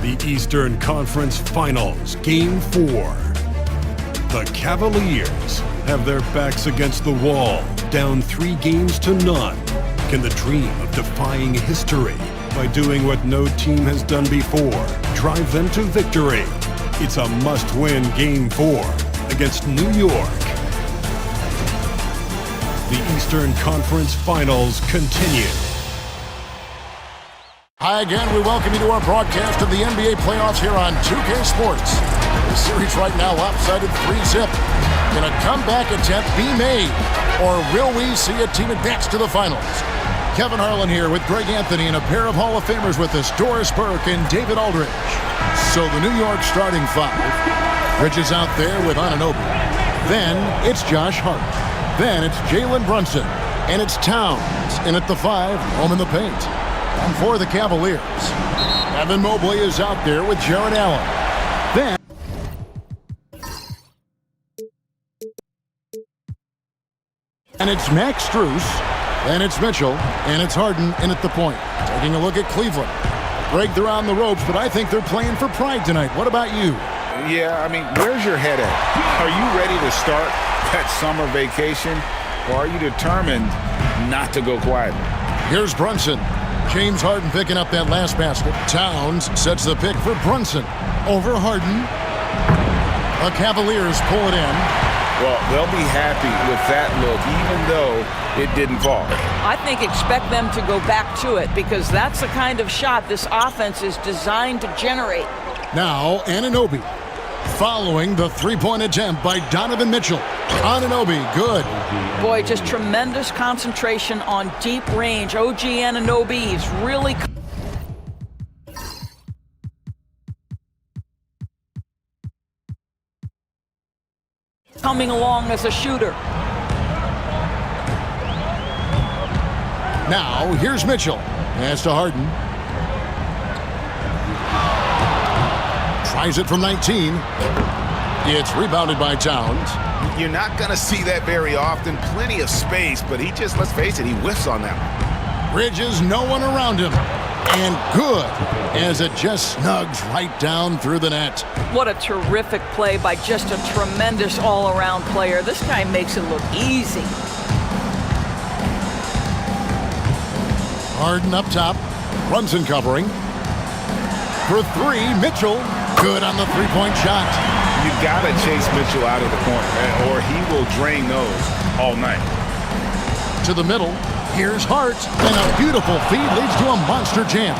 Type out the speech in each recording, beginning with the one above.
The Eastern Conference Finals, Game 4. The Cavaliers have their backs against the wall, down 3-0. Can the dream of defying history by doing what no team has done before drive them to victory? It's a must-win Game 4 against New York. The Eastern Conference Finals continue. Hi again, we welcome you to our broadcast of the NBA playoffs here on 2K Sports. The series right now lopsided 3-0. Can a comeback attempt be made, or will we see a team advance to the finals? Kevin Harlan here with Greg Anthony and a pair of Hall of Famers with us, Doris Burke and David Aldridge. So the New York starting five. Bridges out there with Anunoby. Then it's Josh Hart. Then it's Jalen Brunson. And it's Towns in at the 5, home in the paint. And for the Cavaliers, Evan Mobley is out there with Jarrett Allen. Then and it's Max Strus, then it's Mitchell, and it's Harden in at the point. Taking a look at Cleveland. Greg, they're on the ropes, but I think they're playing for pride tonight. What about you? Yeah, I mean, where's your head at? Are you ready to start that summer vacation, or are you determined not to go quietly? Here's Brunson. James Harden picking up that last basket. Towns sets the pick for Brunson. Over Harden. The Cavaliers pull it in. Well, they'll be happy with that look, even though it didn't fall. I think expect them to go back to it because that's the kind of shot this offense is designed to generate. Now, Anunoby. Following the three-point attempt by Donovan Mitchell. Anunoby, good. Boy, just tremendous concentration on deep range. OG Anunoby is really coming along as a shooter. Now, here's Mitchell. Pass to Harden. Tries it from 19. It's rebounded by Towns. You're not going to see that very often. Plenty of space, but he just, let's face it, he whiffs on that one. Bridges, no one around him. And good, as it just snugs right down through the net. What a terrific play by just a tremendous all-around player. This guy makes it look easy. Harden up top. Brunson covering. For three, Mitchell. Good on the three-point shot. You got to chase Mitchell out of the corner, or he will drain those all night. To the middle. Here's Hart. And a beautiful feed leads to a monster jam.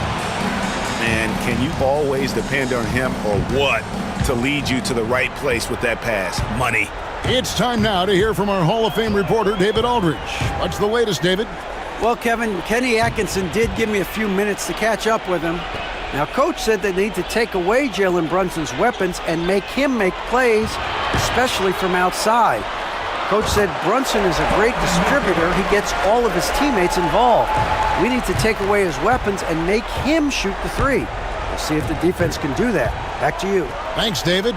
And can you always depend on him or what to lead you to the right place with that pass? Money. It's time now to hear from our Hall of Fame reporter, David Aldridge. What's the latest, David? Well, Kevin, Kenny Atkinson did give me a few minutes to catch up with him. Now, Coach said they need to take away Jalen Brunson's weapons and make him make plays, especially from outside. Coach said Brunson is a great distributor. He gets all of his teammates involved. We need to take away his weapons and make him shoot the three. We'll see if the defense can do that. Back to you. Thanks, David.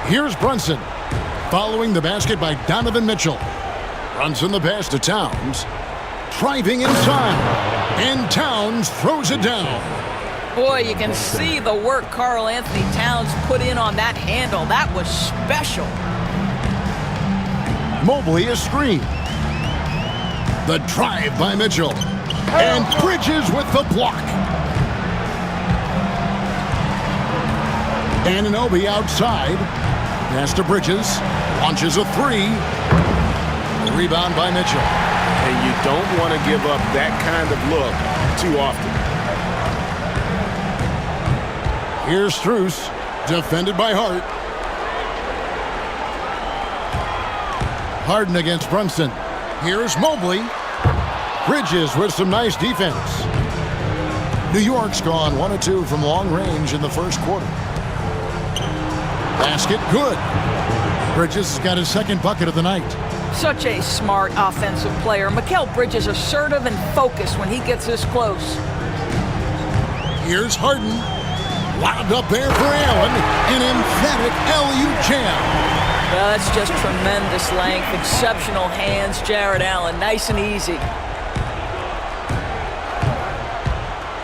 Here's Brunson. Following the basket by Donovan Mitchell. Brunson the pass to Towns. Driving inside. And Towns throws it down. Boy, you can see the work Karl Anthony Towns put in on that handle. That was special. Mobley a screen. The drive by Mitchell. And Bridges with the block. Anunoby outside. Pass to Bridges. Launches a three. Rebound by Mitchell. And you don't want to give up that kind of look too often. Here's Strus. Defended by Hart. Harden against Brunson. Here's Mobley. Bridges with some nice defense. New York's gone 1 of 2 from long range in the first quarter. Basket good. Bridges has got his second bucket of the night. Such a smart offensive player. Mikal Bridges assertive and focused when he gets this close. Here's Harden. Lobbed up there for Allen. An emphatic LU jam. Well, that's just tremendous length, exceptional hands, Jarrett Allen, nice and easy.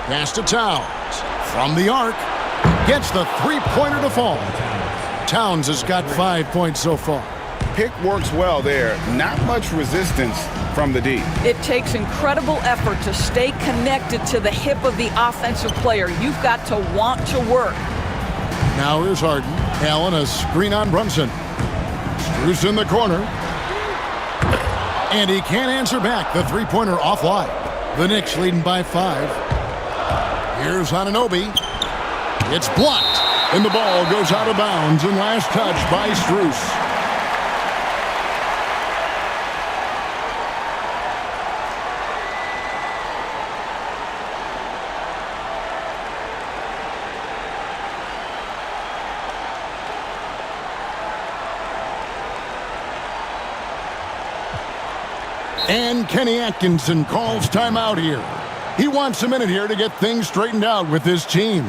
Pass to Towns. From the arc, gets the three-pointer to fall. Towns has got 5 points so far. Pick works well there. Not much resistance from the D. It takes incredible effort to stay connected to the hip of the offensive player. You've got to want to work. Now here's Harden. Allen, a screen on Brunson. Strus in the corner. And he can't answer back. The three-pointer offline. The Knicks leading by 5. Here's Anunoby. It's blocked. And the ball goes out of bounds. And last touch by Strus. And Kenny Atkinson calls timeout here. He wants a minute here to get things straightened out with his team.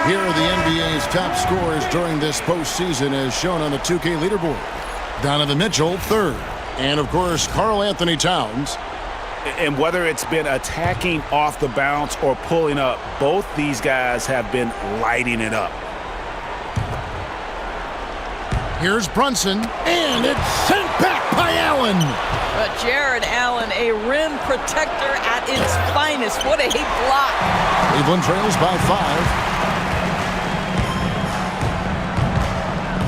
Here are the NBA's top scorers during this postseason as shown on the 2K leaderboard. Donovan Mitchell, 3rd. And, of course, Karl Anthony Towns. And whether it's been attacking off the bounce or pulling up, both these guys have been lighting it up. Here's Brunson, and it's sent back by Allen. But Jared Allen, a rim protector at its finest. What a block. Cleveland trails by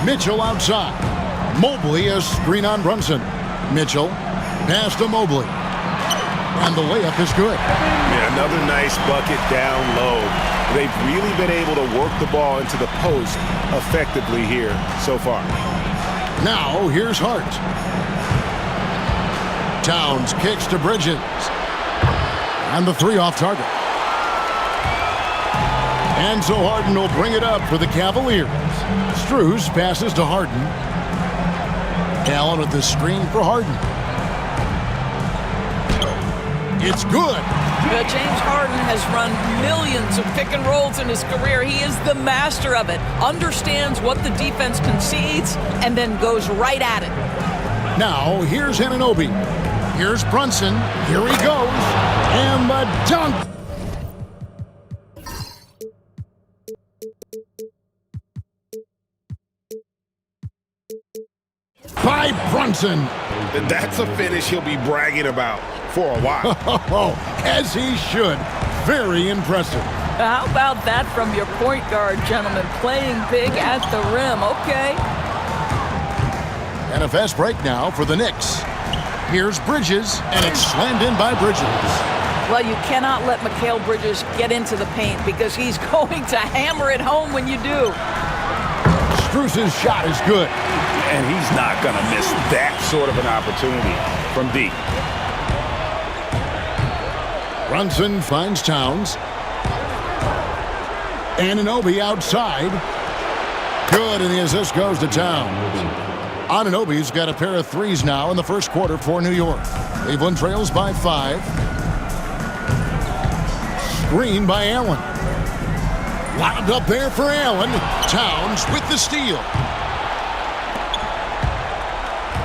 5. Mitchell outside. Mobley a screen on Brunson. Mitchell pass to Mobley. And the layup is good. Yeah, another nice bucket down low. They've really been able to work the ball into the post effectively here so far. Now here's Hart. Towns kicks to Bridges. And the 3 off target. And so Harden will bring it up for the Cavaliers. Strus passes to Harden. Allen with the screen for Harden. It's good. But James Harden has run millions of pick and rolls in his career. He is the master of it. Understands what the defense concedes and then goes right at it. Now here's Anunoby. Here's Brunson. Here he goes. And the dunk. By Brunson. That's a finish he'll be bragging about for a while. As he should. Very impressive. How about that from your point guard, gentlemen? Playing big at the rim. Okay. And a fast break now for the Knicks. Here's Bridges, and it's slammed in by Bridges. Well, you cannot let Mikal Bridges get into the paint because he's going to hammer it home when you do. Strus's shot is good. And he's not going to miss that sort of an opportunity from deep. Brunson finds Towns. Anunoby outside. Good, and the assist goes to Towns. Anunoby's got a pair of threes now in the first quarter for New York. Cleveland trails by 5. Screen by Allen. Lobbed up there for Allen. Towns with the steal.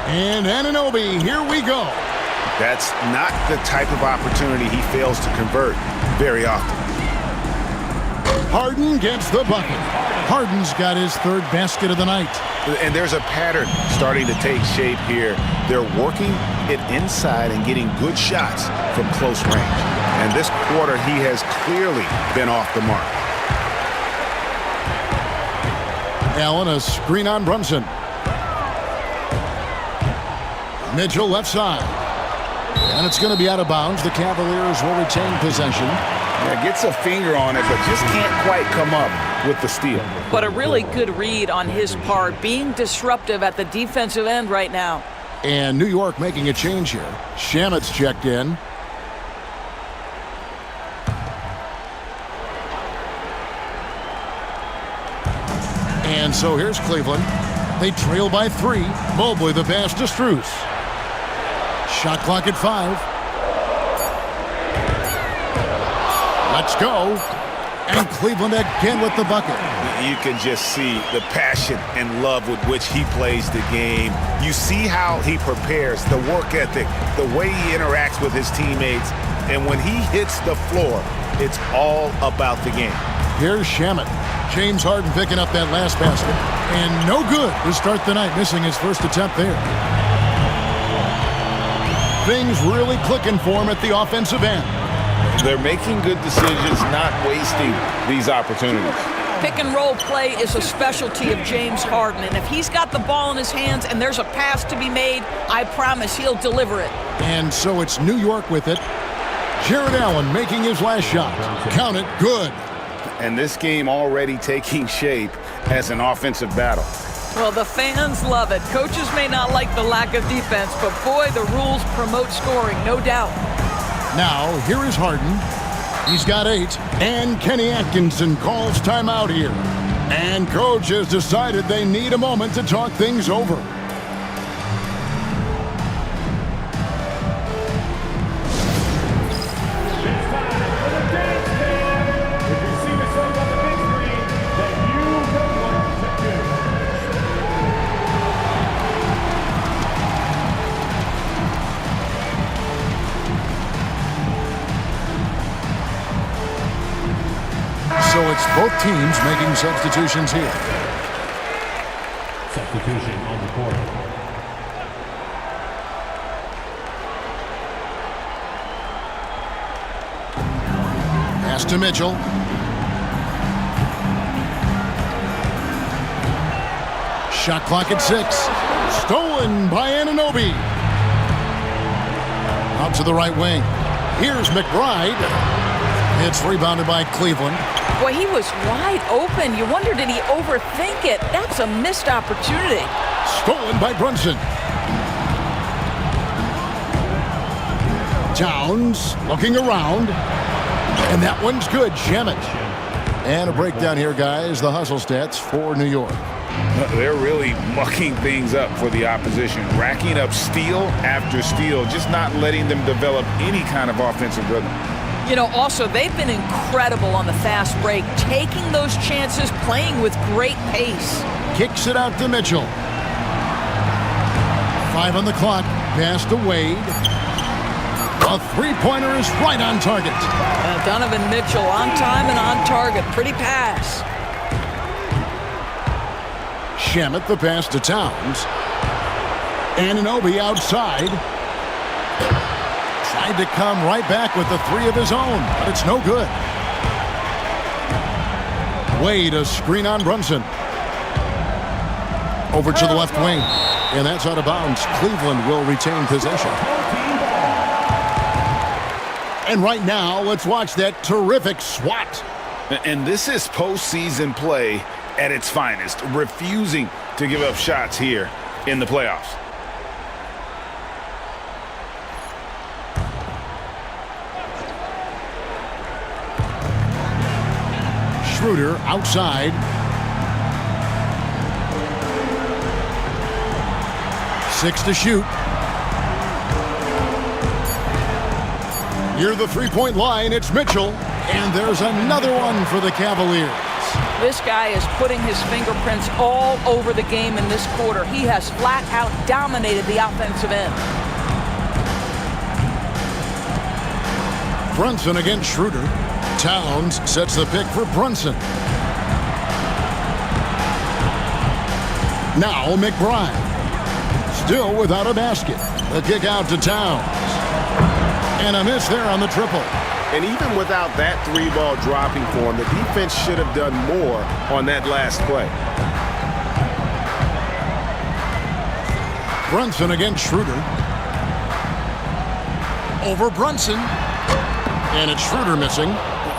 And Anunoby, here we go. That's not the type of opportunity he fails to convert very often. Harden gets the bucket. Harden's got his 3rd basket of the night. And there's a pattern starting to take shape here. They're working it inside and getting good shots from close range. And this quarter, he has clearly been off the mark. Allen, a screen on Brunson. Mitchell left side. And it's going to be out of bounds. The Cavaliers will retain possession. Yeah, gets a finger on it, but just can't quite come up with the steal. But a really good read on his part, being disruptive at the defensive end right now. And New York making a change here. Shamet's checked in. And so here's Cleveland. They trail by 3. Mobley the pass to Strus. Shot clock at 5. Let's go. And Cleveland again with the bucket. You can just see the passion and love with which he plays the game. You see how he prepares, the work ethic, the way he interacts with his teammates. And when he hits the floor, it's all about the game. Here's Shamet. James Harden picking up that last basket. And no good to start the night, missing his first attempt there. Things really clicking for him at the offensive end. They're making good decisions, not wasting these opportunities. Pick and roll play is a specialty of James Harden, and if he's got the ball in his hands and there's a pass to be made, I promise he'll deliver it. And so it's New York with it. Jared Allen making his last shot. Count it, good. And this game already taking shape as an offensive battle. Well, the fans love it. Coaches may not like the lack of defense, but boy, the rules promote scoring, no doubt. Now, here is Harden. He's got 8. And Kenny Atkinson calls timeout here. And coach has decided they need a moment to talk things over. So it's both teams making substitutions here. Substitution on the court. Pass to Mitchell. Shot clock at 6. Stolen by Anunoby. Out to the right wing. Here's McBride. It's rebounded by Cleveland. Boy, he was wide open. You wonder, did he overthink it? That's a missed opportunity. Stolen by Brunson. Towns looking around. And that one's good. Shamet. And a breakdown here, guys. The hustle stats for New York. They're really mucking things up for the opposition, racking up steal after steal, just not letting them develop any kind of offensive rhythm. You know, also, they've been incredible on the fast break, taking those chances, playing with great pace. Kicks it out to Mitchell. 5 on the clock. Pass to Wade. A three-pointer is right on target. Donovan Mitchell on time and on target. Pretty pass. Shamet the pass to Towns. Anunoby outside. Tried to come right back with the 3 of his own, but it's no good. Wade, a screen on Brunson. Over to the left wing, and that's out of bounds. Cleveland will retain possession. And right now, let's watch that terrific swat. And this is postseason play at its finest, refusing to give up shots here in the playoffs. Schroeder outside. Six to shoot. Near the three-point line, it's Mitchell. And there's another one for the Cavaliers. This guy is putting his fingerprints all over the game in this quarter. He has flat out dominated the offensive end. Brunson against Schroeder. Towns sets the pick for Brunson. Now McBride. Still without a basket. The kick out to Towns. And a miss there on the triple. And even without that 3-ball dropping for him, the defense should have done more on that last play. Brunson against Schroeder. Over Brunson. And it's Schroeder missing.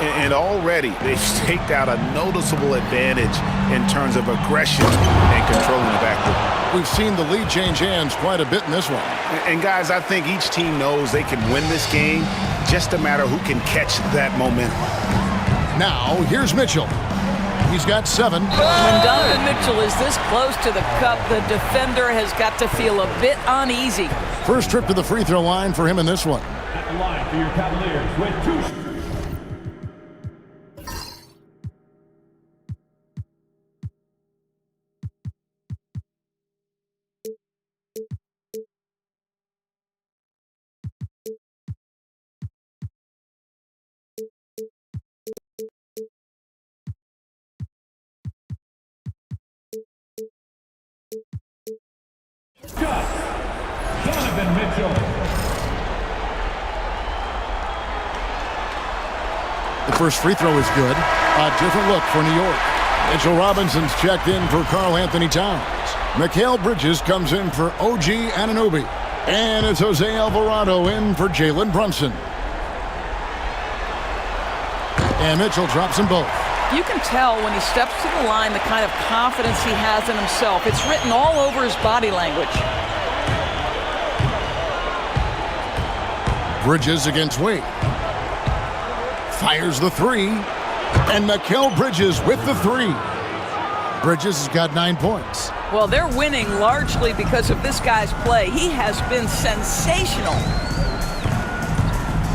And already they've staked out a noticeable advantage in terms of aggression and controlling the backcourt. We've seen the lead change hands quite a bit in this one. And guys, I think each team knows they can win this game. Just a matter who can catch that momentum. Now, here's Mitchell. He's got 7. When Donovan Mitchell is this close to the cup, the defender has got to feel a bit uneasy. First trip to the free throw line for him in this one. At the line for your Cavaliers with 2 shots. The first free throw is good. A different look for New York. Mitchell Robinson's checked in for Karl Anthony Towns. Mikal Bridges comes in for OG Anunoby. And it's Jose Alvarado in for Jalen Brunson. And Mitchell drops them both. You can tell when he steps to the line the kind of confidence he has in himself. It's written all over his body language. Bridges against Wade. Fires the three. And Mikal Bridges with the three. Bridges has got 9 points. Well, they're winning largely because of this guy's play. He has been sensational.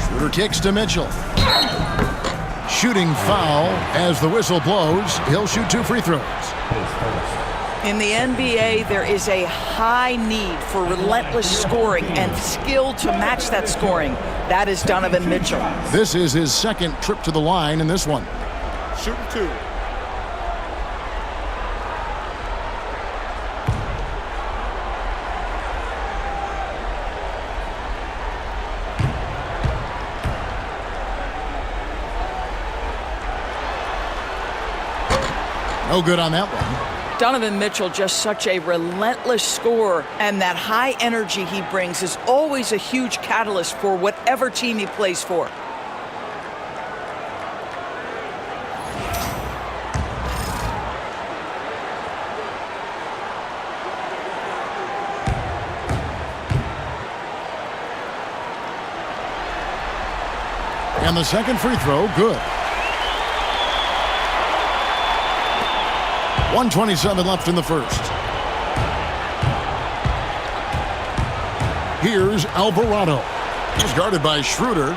Shooter kicks to Mitchell. Shooting foul as the whistle blows. He'll shoot 2 free throws. In the NBA, there is a high need for relentless scoring and skill to match that scoring. That is Donovan Mitchell. This is his second trip to the line in this one. Shooting 2. No good on that one. Donovan Mitchell, just such a relentless scorer, and that high energy he brings is always a huge catalyst for whatever team he plays for. And the second free throw, good. 1:27 left in the first. Here's Alvarado. He's guarded by Schroeder.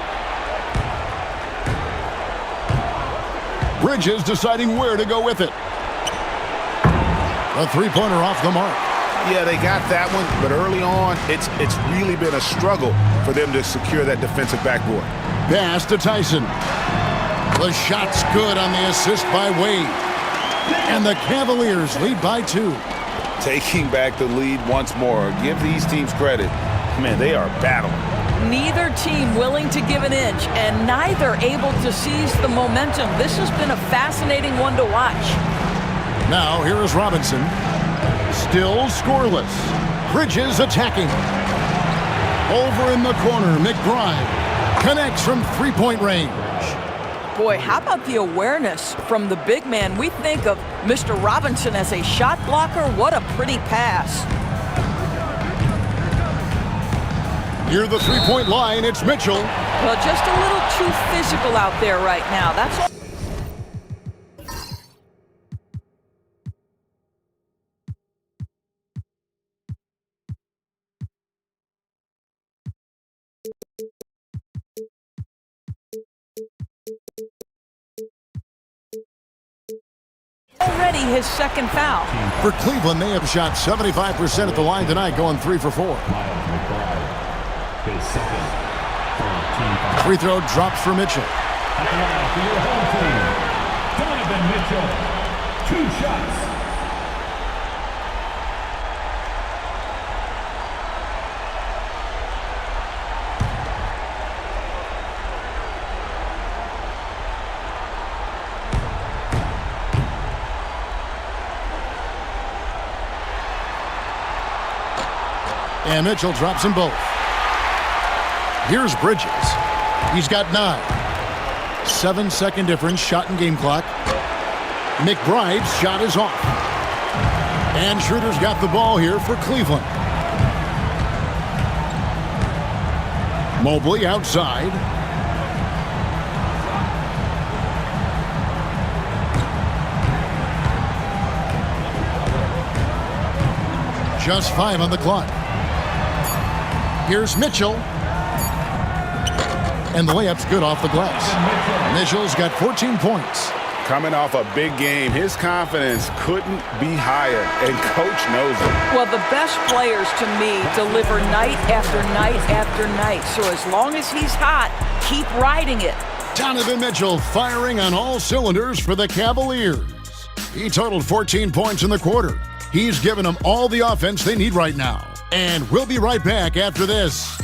Bridges deciding where to go with it. A three-pointer off the mark. Yeah, they got that one, but early on, it's really been a struggle for them to secure that defensive backboard. Pass to Tyson. The shot's good on the assist by Wade. And the Cavaliers lead by 2. Taking back the lead once more. Give these teams credit. Man, they are battling. Neither team willing to give an inch, and neither able to seize the momentum. This has been a fascinating one to watch. Now, here is Robinson. Still scoreless. Bridges attacking. Over in the corner, McBride connects from three-point range. Boy, how about the awareness from the big man? We think of Mr. Robinson as a shot blocker. What a pretty pass. Near the three-point line, it's Mitchell. Well, just a little too physical out there right now. That's all. Already his second foul. For Cleveland, they have shot 75% at the line tonight, going 3 for 4. Free throw drops for Mitchell. For your home team, Donovan Mitchell, 2 shots. And Mitchell drops them both. Here's Bridges. He's got 9. 7-second difference, shot and game clock. McBride's shot is off. And Schroeder's got the ball here for Cleveland. Mobley outside. Just 5 on the clock. Here's Mitchell. And the layup's good off the glass. Mitchell's got 14 points. Coming off a big game, his confidence couldn't be higher, and Coach knows it. Well, the best players, to me, deliver night after night after night. So as long as he's hot, keep riding it. Donovan Mitchell firing on all cylinders for the Cavaliers. He totaled 14 points in the quarter. He's given them all the offense they need right now. And we'll be right back after this.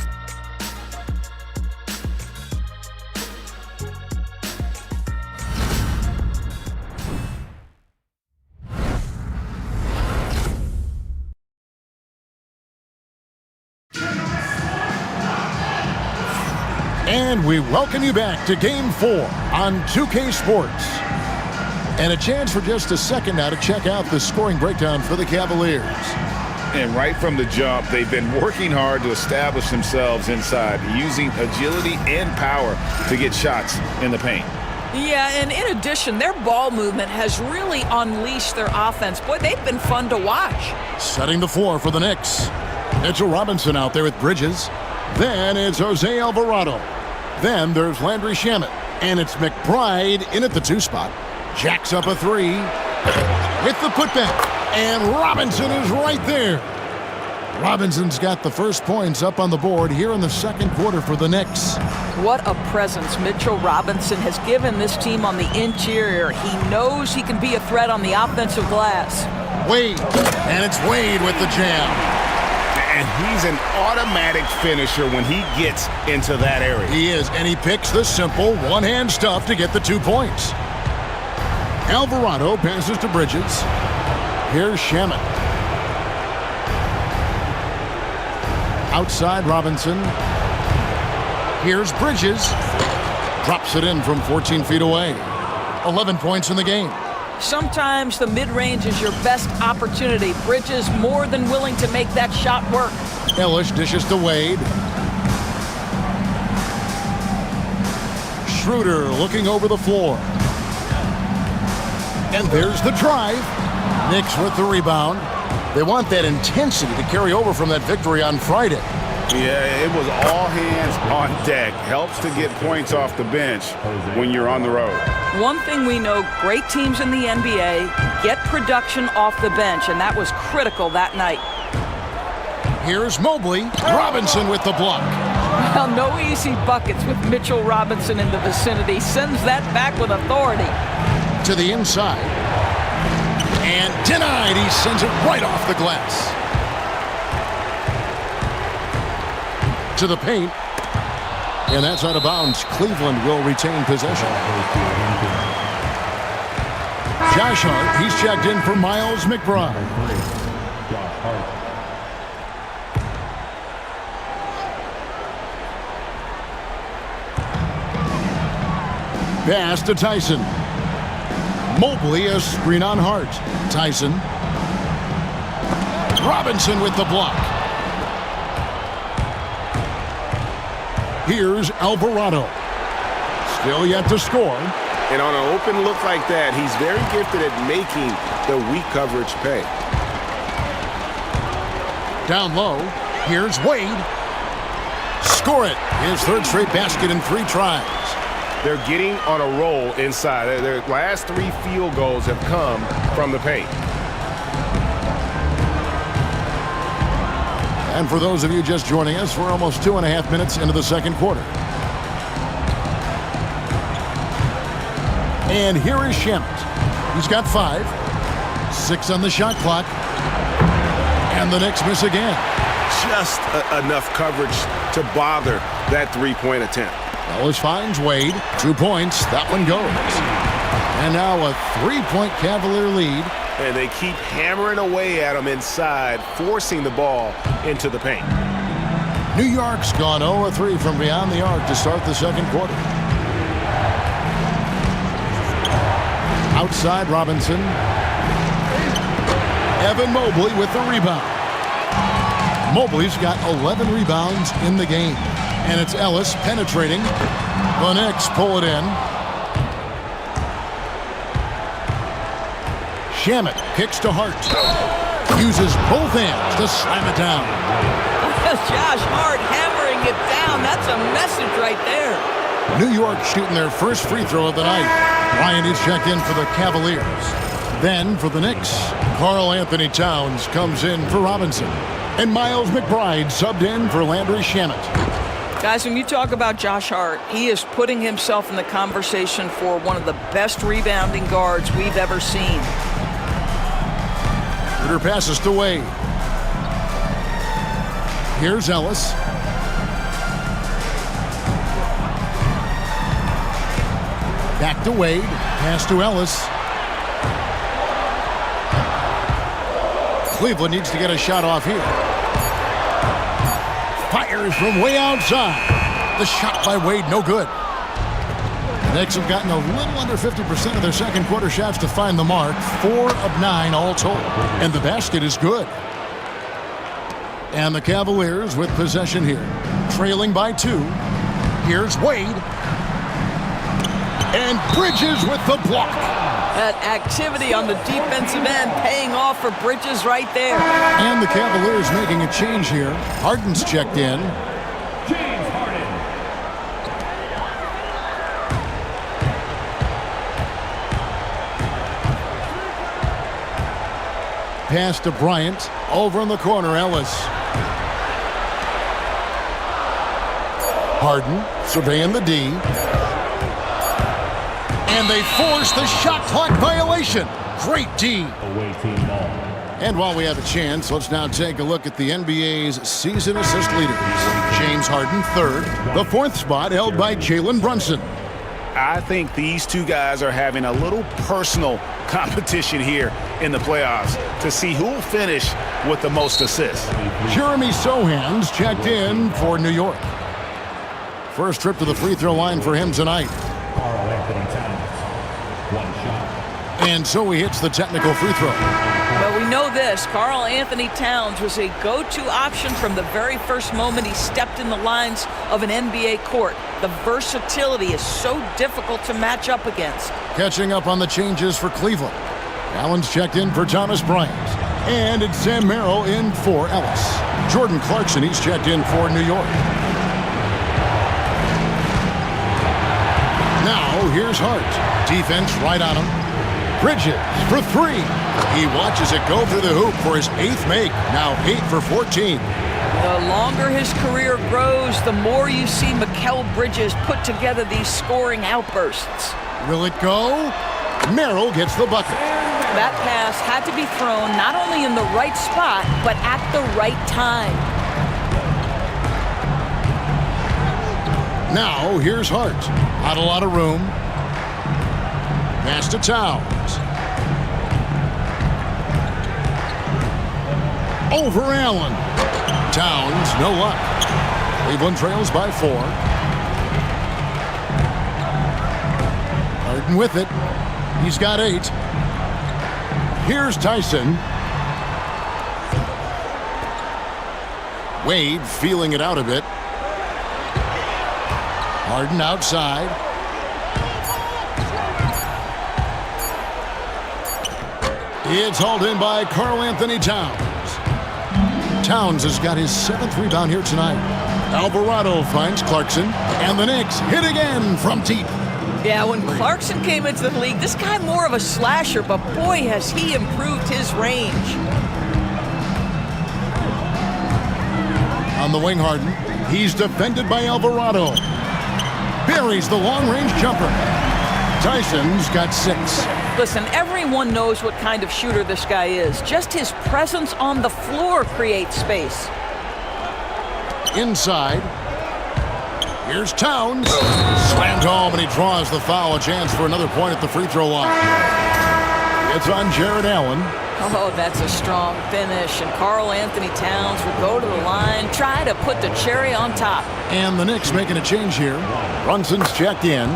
And we welcome you back to Game 4 on 2K Sports. And a chance for just a second now to check out the scoring breakdown for the Cavaliers. And right from the jump, they've been working hard to establish themselves inside, using agility and power to get shots in the paint. Yeah, and in addition, their ball movement has really unleashed their offense. Boy, they've been fun to watch. Setting the floor for the Knicks. Mitchell Robinson out there with Bridges. Then it's Jose Alvarado. Then there's Landry Shamet. And it's McBride in at the 2 spot. Jacks up a 3. With the putback. And Robinson is right there. Robinson's got the first points up on the board here in the second quarter for the Knicks. What a presence Mitchell Robinson has given this team on the interior. He knows he can be a threat on the offensive glass. Wade. And it's Wade with the jam. And he's an automatic finisher when he gets into that area. He is, and he picks the simple one-hand stuff to get the 2 points. Alvarado passes to Bridges. Here's Shamet. Outside Robinson. Here's Bridges. Drops it in from 14 feet away. 11 points in the game. Sometimes the mid-range is your best opportunity. Bridges more than willing to make that shot work. Ellis dishes to Wade. Schroeder looking over the floor. And there's the drive. Knicks with the rebound. They want that intensity to carry over from that victory on Friday. Yeah, it was all hands on deck. Helps to get points off the bench when you're on the road. One thing we know, great teams in the NBA get production off the bench, and that was critical that night. Here's Mobley. Robinson with the block. Well, no easy buckets with Mitchell Robinson in the vicinity. Sends that back with authority. To the inside. And denied. He sends it right off the glass. To the paint. And that's out of bounds. Cleveland will retain possession. Josh Hart, he's checked in for Miles McBride. Pass to Tyson. Mobley, a screen on Hart. Tyson. Robinson with the block. Here's Alvarado. Still yet to score. And on an open look like that, he's very gifted at making the weak coverage pay. Down low. Here's Wade. Score it. His third straight basket in 3 tries. They're getting on a roll inside. Their last 3 field goals have come from the paint. And for those of you just joining us, we're almost 2.5 minutes into the second quarter. And here is Shamet. He's got 5. 6 on the shot clock. And the Knicks miss again. Just enough coverage to bother that 3-point attempt. Ellis finds Wade. 2 points. That one goes. And now a 3-point Cavalier lead. And they keep hammering away at him inside, forcing the ball into the paint. New York's gone 0-3 from beyond the arc to start the second quarter. Outside Robinson. Evan Mobley with the rebound. Mobley's got 11 rebounds in the game. And it's Ellis penetrating. The Knicks pull it in. Shamet kicks to Hart. Uses both hands to slam it down. Josh Hart hammering it down. That's a message right there. New York shooting their first free throw of the night. Ryan is checked in for the Cavaliers. Then for the Knicks, Karl Anthony Towns comes in for Robinson. And Miles McBride subbed in for Landry Shamet. Guys, when you talk about Josh Hart, he is putting himself in the conversation for one of the best rebounding guards we've ever seen. Schroeder passes to Wade. Here's Ellis. Back to Wade. Pass to Ellis. Cleveland needs to get a shot off here. Fires from way outside. The shot by Wade, no good. The Knicks have gotten a little under 50% of their second quarter shots to find the mark. 4 of 9 all told. And the basket is good. And the Cavaliers with possession here. Trailing by 2. Here's Wade. And Bridges with the block. That activity on the defensive end paying off for Bridges right there. And the Cavaliers making a change here. Harden's checked in. James Harden. Pass to Bryant. Over in the corner, Ellis. Harden surveying the D. And they force the shot clock violation. Great D. Away team ball. And while we have a chance, let's now take a look at the NBA's season assist leaders. James Harden, 3rd. The 4th spot held by Jalen Brunson. I think these two guys are having a little personal competition here in the playoffs to see who will finish with the most assists. Jeremy Sohan's checked in for New York. First trip to the free throw line for him tonight. Carl Anthony Towns. 1 shot. And so he hits the technical free throw. But we know this, Karl Anthony Towns was a go-to option from the very first moment he stepped in the lines of an NBA court. The versatility is so difficult to match up against. Catching up on the changes for Cleveland. Allen's checked in for Thomas Bryant. And it's Sam Merrill in for Ellis. Jordan Clarkson, he's checked in for New York. Now, here's Hart. Defense right on him. Bridges for 3. He watches it go through the hoop for his 8th make. Now 8 for 14. The longer his career grows, the more you see Mikal Bridges put together these scoring outbursts. Will it go? Merrill gets the bucket. That pass had to be thrown not only in the right spot, but at the right time. Now, here's Hart. Not a lot of room. Pass to Towns. Over Allen. Towns, no luck. Cleveland trails by 4. Harden with it. He's got 8. Here's Tyson. Wade feeling it out a bit. Harden outside. It's hauled in by Karl Anthony Towns. Towns has got his 7th rebound here tonight. Alvarado finds Clarkson, and the Knicks hit again from deep. Yeah, when Clarkson came into the league, this guy more of a slasher, but boy, has he improved his range. On the wing, Harden. He's defended by Alvarado. Buries the long-range jumper. Tyson's got 6. Listen, everyone knows what kind of shooter this guy is. Just his presence on the floor creates space. Inside. Here's Towns. Slammed home, and he draws the foul. A chance for another point at the free throw line. It's on Jared Allen. Oh, that's a strong finish. And Karl Anthony Towns will go to the line, try to put the cherry on top. And the Knicks making a change here. Brunson's checked in.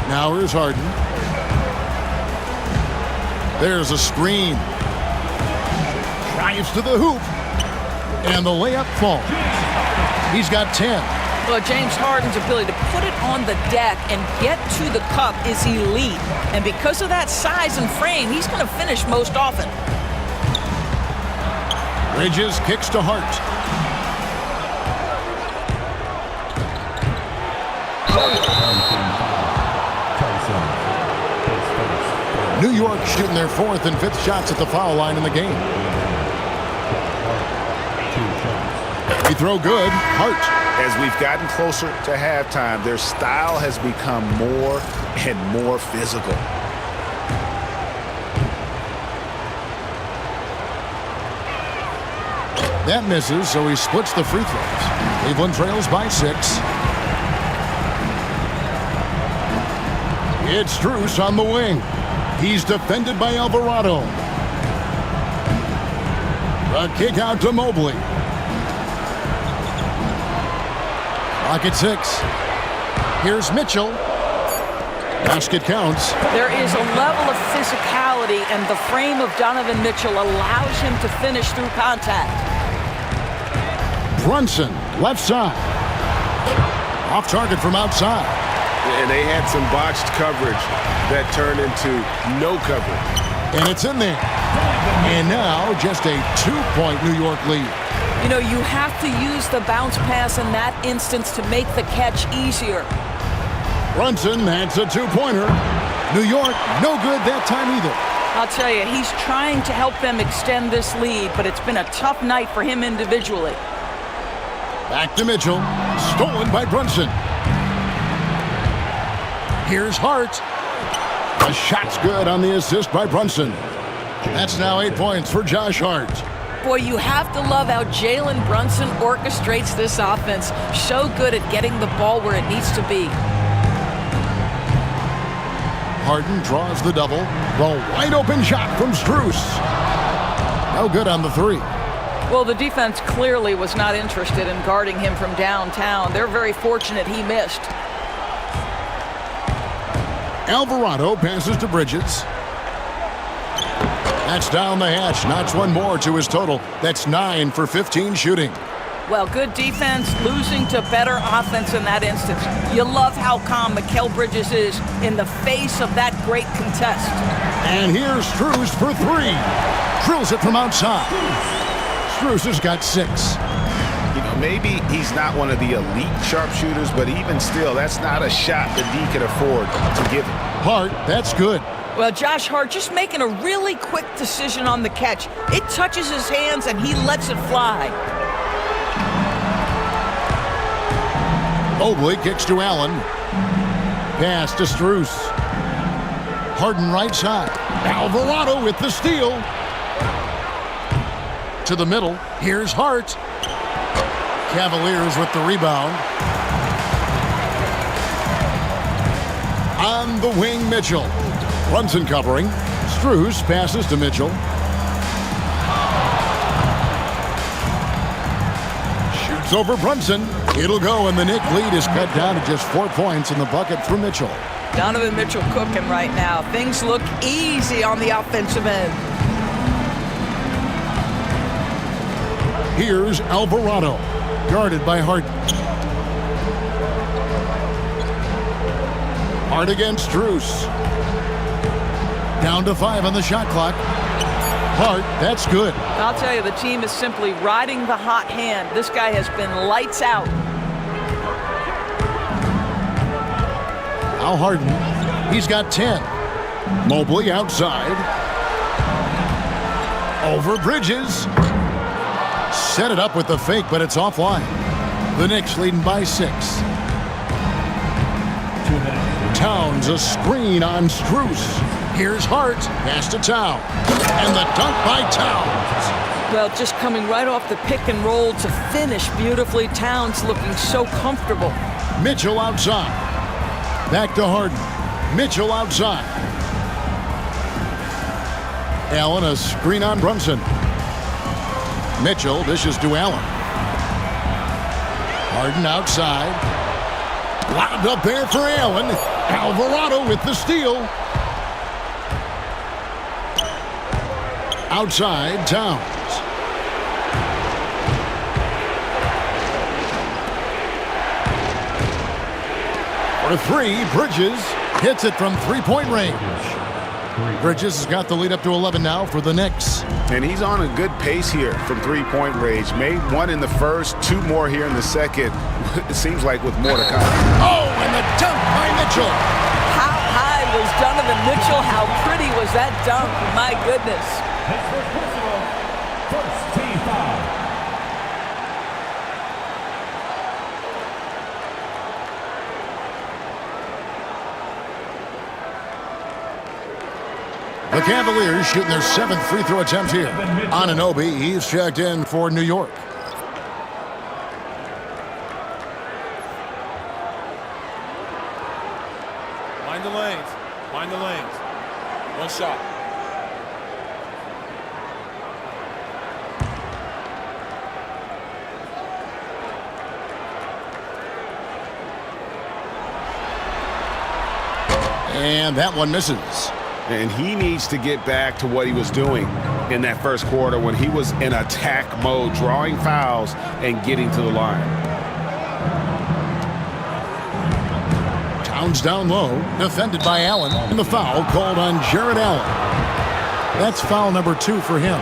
Now here's Harden. There's a screen. Drives to the hoop. And the layup falls. He's got 10. Well, James Harden's ability to put it on the deck and get to the cup is elite. And because of that size and frame, he's going to finish most often. Bridges kicks to Hart. New York shooting their 4th and 5th shots at the foul line in the game. Free throw good. Hart. As we've gotten closer to halftime, their style has become more and more physical. That misses, so he splits the free throws. Cleveland trails by 6. It's Strus on the wing. He's defended by Alvarado. A kick out to Mobley. Clock at 6. Here's Mitchell. Basket counts. There is a level of physicality, and the frame of Donovan Mitchell allows him to finish through contact. Brunson, left side. Off target from outside. And they had some botched coverage that turned into no coverage. And it's in there. And now just a 2-point New York lead. You know, you have to use the bounce pass in that instance to make the catch easier. Brunson, that's a 2-pointer. New York, no good that time either. I'll tell you, he's trying to help them extend this lead, but it's been a tough night for him individually. Back to Mitchell. Stolen by Brunson. Here's Hart. The shot's good on the assist by Brunson. That's now 8 points for Josh Hart. Boy, you have to love how Jalen Brunson orchestrates this offense. So good at getting the ball where it needs to be. Harden draws the double. The wide open shot from Strus. No good on the 3. Well, the defense clearly was not interested in guarding him from downtown. They're very fortunate he missed. Alvarado passes to Bridges. That's down the hatch. Knocks one more to his total. That's 9 for 15 shooting. Well, good defense, losing to better offense in that instance. You love how calm Mikal Bridges is in the face of that great contest. And here's Strus for 3. Drills it from outside. Strus has got 6. You know, maybe he's not one of the elite sharpshooters, but even still, that's not a shot that D can afford to give him. Hart, that's good. Well, Josh Hart just making a really quick decision on the catch. It touches his hands and he lets it fly. Mobley kicks to Allen. Pass to Strus. Harden right side. Alvarado with the steal. To the middle. Here's Hart. Cavaliers with the rebound. On the wing, Mitchell. Brunson covering. Strus passes to Mitchell. Shoots over Brunson. It'll go, and the Knicks lead is cut down to just 4 points in the bucket for Mitchell. Donovan Mitchell cooking right now. Things look easy on the offensive end. Here's Alvarado, guarded by Hart. Hart against Strus. Down to 5 on the shot clock. Hart, that's good. I'll tell you, the team is simply riding the hot hand. This guy has been lights out. Now Harden, he's got 10. Mobley outside. Over Bridges. Set it up with the fake, but it's offline. The Knicks leading by 6. Towns a screen on Strus. Here's Hart. Pass to Towns. And the dunk by Towns. Well, just coming right off the pick and roll to finish beautifully. Towns looking so comfortable. Mitchell outside. Back to Harden. Mitchell outside. Allen a screen on Brunson. Mitchell dishes to Allen. Harden outside. Lobbed up there for Allen. Alvarado with the steal. Outside, Towns. For 3, Bridges hits it from 3-point range. Bridges has got the lead up to 11 now for the Knicks. And he's on a good pace here from 3-point range. Made 1 in the first, 2 more here in the second. It seems like with more to come. Oh, and the dunk by Mitchell. How high was Donovan Mitchell? How pretty was that dunk? My goodness. First team foul. The Cavaliers shooting their 7th free throw attempt here. Anunoby, he's checked in for New York. Mind the lanes. Mind the lanes. One shot. And that one misses. And he needs to get back to what he was doing in that first quarter when he was in attack mode, drawing fouls and getting to the line. Towns down low, defended by Allen, and the foul called on Jared Allen. That's foul number 2 for him.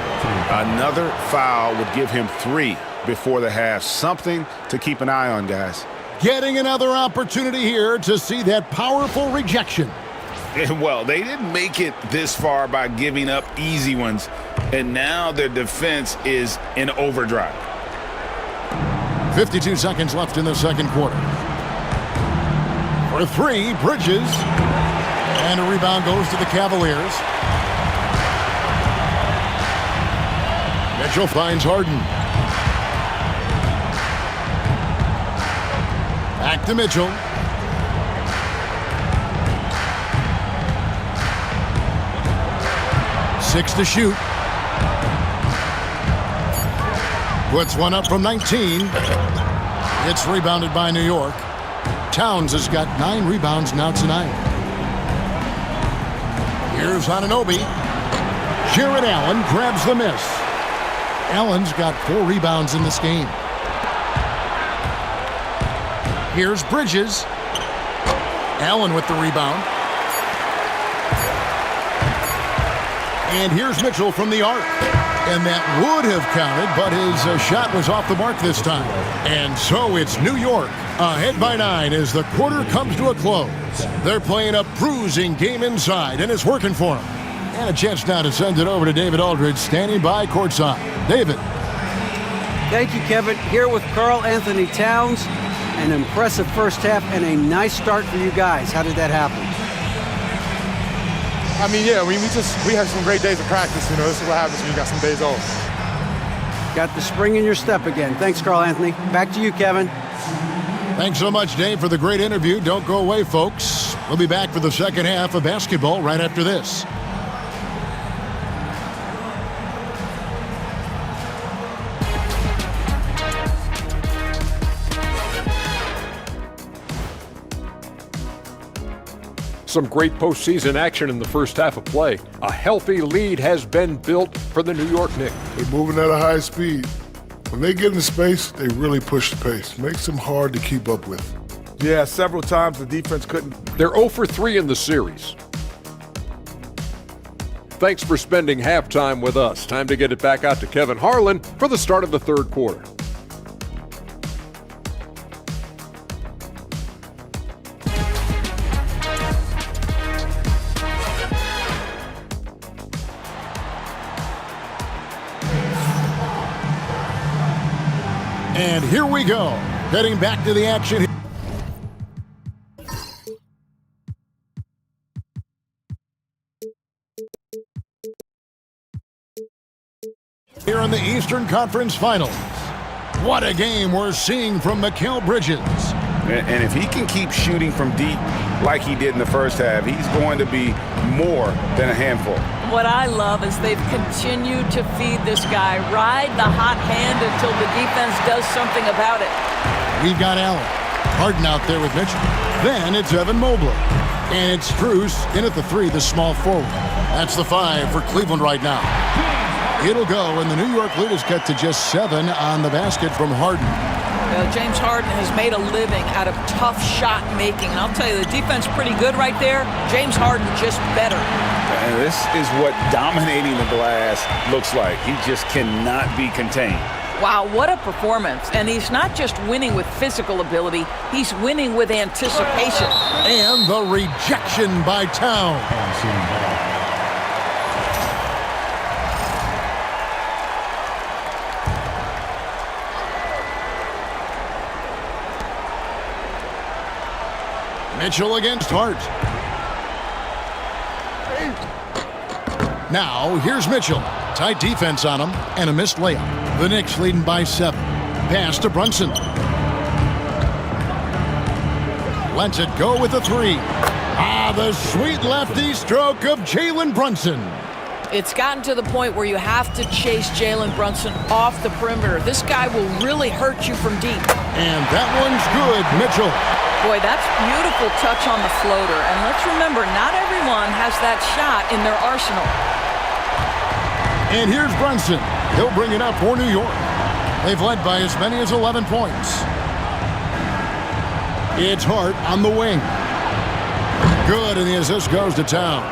Another foul would give him 3 before the half. Something to keep an eye on, guys. Getting another opportunity here to see that powerful rejection. And well, they didn't make it this far by giving up easy ones, and now their defense is in overdrive. 52 seconds left in the second quarter. For 3, Bridges. And a rebound goes to the Cavaliers. Mitchell finds Harden. Back to Mitchell. Six to shoot. Puts one up from 19. It's rebounded by New York. Towns has got 9 rebounds now tonight. Here's Anunoby. Jared Allen grabs the miss. Allen's got 4 rebounds in this game. Here's Bridges. Allen with the rebound. And here's Mitchell from the arc. And that would have counted, but his shot was off the mark this time. And so it's New York ahead by 9 as the quarter comes to a close. They're playing a bruising game inside, and it's working for them. And a chance now to send it over to David Aldridge, standing by courtside. David. Thank you, Kevin. Here with Karl Anthony Towns. An impressive first half and a nice start for you guys. How did that happen? I mean, yeah, we had some great days of practice. You know, this is what happens when you got some days off. Got the spring in your step again. Thanks, Karl Anthony. Back to you, Kevin. Thanks so much, Dave, for the great interview. Don't go away, folks. We'll be back for the second half of basketball right after this. Some great postseason action in the first half of play. A healthy lead has been built for the New York Knicks. They're moving at a high speed. When they get in space, they really push the pace. Makes them hard to keep up with. Yeah, several times the defense couldn't. They're 0 for 3 in the series. Thanks for spending halftime with us. Time to get it back out to Kevin Harlan for the start of the third quarter. And here we go. Heading back to the action. Here in the Eastern Conference Finals. What a game we're seeing from Mikal Bridges. And if he can keep shooting from deep like he did in the first half, he's going to be more than a handful. What I love is they've continued to feed this guy, ride the hot hand until the defense does something about it. We've got Allen. Harden out there with Mitchell. Then it's Evan Mobley. And it's Strus in at the 3, the small forward. That's the 5 for Cleveland right now. It'll go, and the New York lead is cut to just 7 on the basket from Harden. James Harden has made a living out of tough shot making. And I'll tell you, the defense pretty good right there. James Harden just better. And this is what dominating the glass looks like. He just cannot be contained. Wow, what a performance. And he's not just winning with physical ability, he's winning with anticipation. And the rejection by Towns. Mitchell against Hart. Now, here's Mitchell. Tight defense on him and a missed layup. The Knicks leading by 7. Pass to Brunson. Lets it go with a 3. The sweet lefty stroke of Jalen Brunson. It's gotten to the point where you have to chase Jalen Brunson off the perimeter. This guy will really hurt you from deep. And that one's good, Mitchell. Boy, that's beautiful touch on the floater. And let's remember, not everyone has that shot in their arsenal. And here's Brunson. He'll bring it up for New York. They've led by as many as 11 points. It's Hart on the wing. Good, and the assist goes to Towns.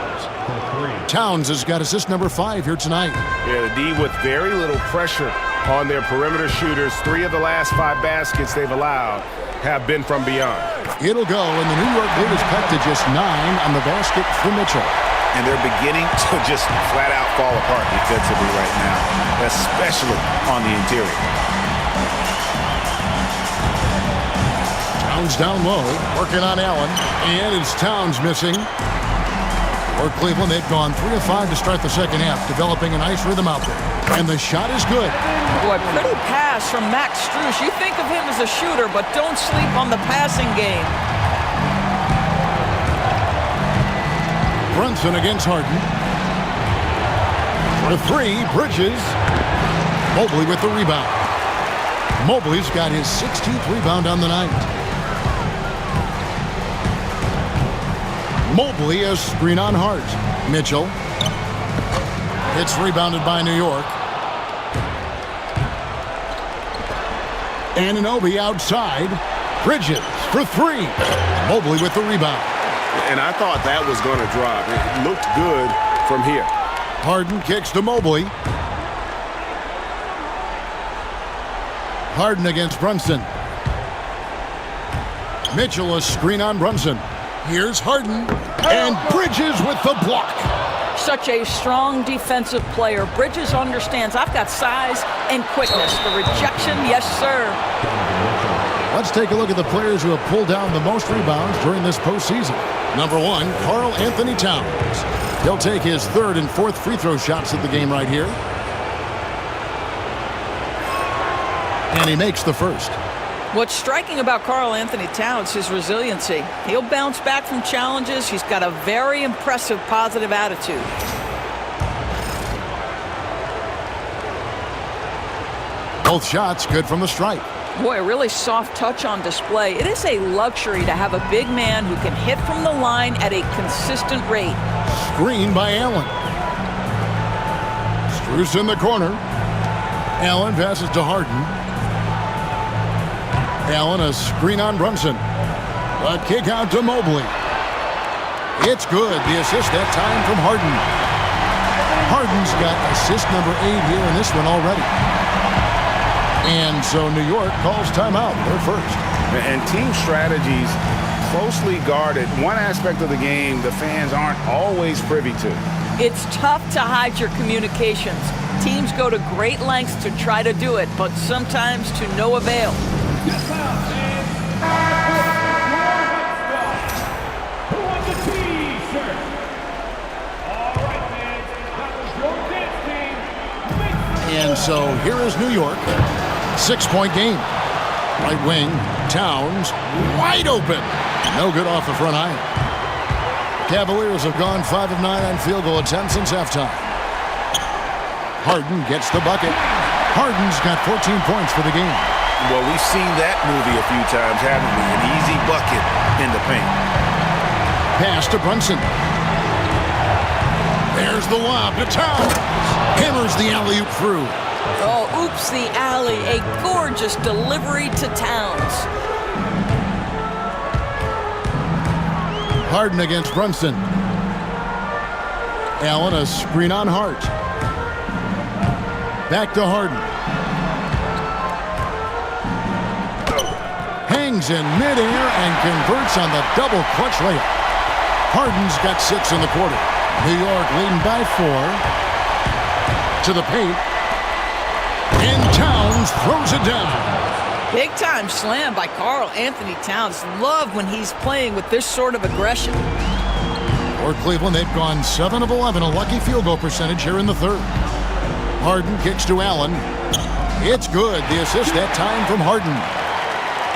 Towns has got assist number 5 here tonight. Yeah, the D with very little pressure on their perimeter shooters. 3 of the last 5 baskets they've allowed have been from beyond. It'll go, and the New York lead is cut to just 9 on the basket for Mitchell. And they're beginning to just flat out fall apart defensively right now, especially on the interior. Towns down low, working on Allen, and it's Towns missing. For Cleveland, they've gone 3 of 5 to start the second half, developing a nice rhythm out there. And the shot is good. Boy, pretty pass from Max Strus. You think of him as a shooter, but don't sleep on the passing game. Brunson against Harden. For 3, Bridges. Mobley with the rebound. Mobley's got his 16th rebound on the night. Mobley, a screen on Hart. Mitchell. It's rebounded by New York. Anunoby outside. Bridges for 3. Mobley with the rebound. And I thought that was going to drop. It looked good from here. Harden kicks to Mobley. Harden against Brunson. Mitchell, a screen on Brunson. Here's Harden. And Bridges with the block. Such a strong defensive player. Bridges understands I've got size and quickness. The rejection, yes, sir. Let's take a look at the players who have pulled down the most rebounds during this postseason. Number 1, Karl Anthony Towns. He'll take his 3rd and 4th free throw shots of the game right here. And he makes the first. What's striking about Karl Anthony Towns is resiliency. He'll bounce back from challenges. He's got a very impressive positive attitude. Both shots good from the stripe. Boy, a really soft touch on display. It is a luxury to have a big man who can hit from the line at a consistent rate. Screen by Allen. Strus in the corner. Allen passes to Harden. Allen, a screen on Brunson. A kick out to Mobley. It's good. The assist that time from Harden. Harden's got assist number 8 here in this one already. And so New York calls timeout. They're first. And team strategies closely guarded. One aspect of the game the fans aren't always privy to. It's tough to hide your communications. Teams go to great lengths to try to do it, but sometimes to no avail. Who wants a T-shirt? All right, man. That was your dance team. And so here is New York. 6-point game. Right wing, Towns, wide open. No good off the front iron. Cavaliers have gone 5 of 9 on field goal attempts since halftime. Harden gets the bucket. Harden's got 14 points for the game. Well, we've seen that movie a few times, haven't we? An easy bucket in the paint. Pass to Brunson. There's the lob to Towns. Hammers the alley-oop through. Oh, oops, the alley. A gorgeous delivery to Towns. Harden against Brunson. Allen, a screen on Hart. Back to Harden. Hangs in midair and converts on the double clutch layup. Harden's got 6 in the quarter. New York leading by 4. To the paint. And Towns throws it down. Big time slam by Karl Anthony Towns. Love when he's playing with this sort of aggression. For Cleveland, they've gone 7 of 11, a lucky field goal percentage here in the third. Harden kicks to Allen. It's good. The assist that time from Harden.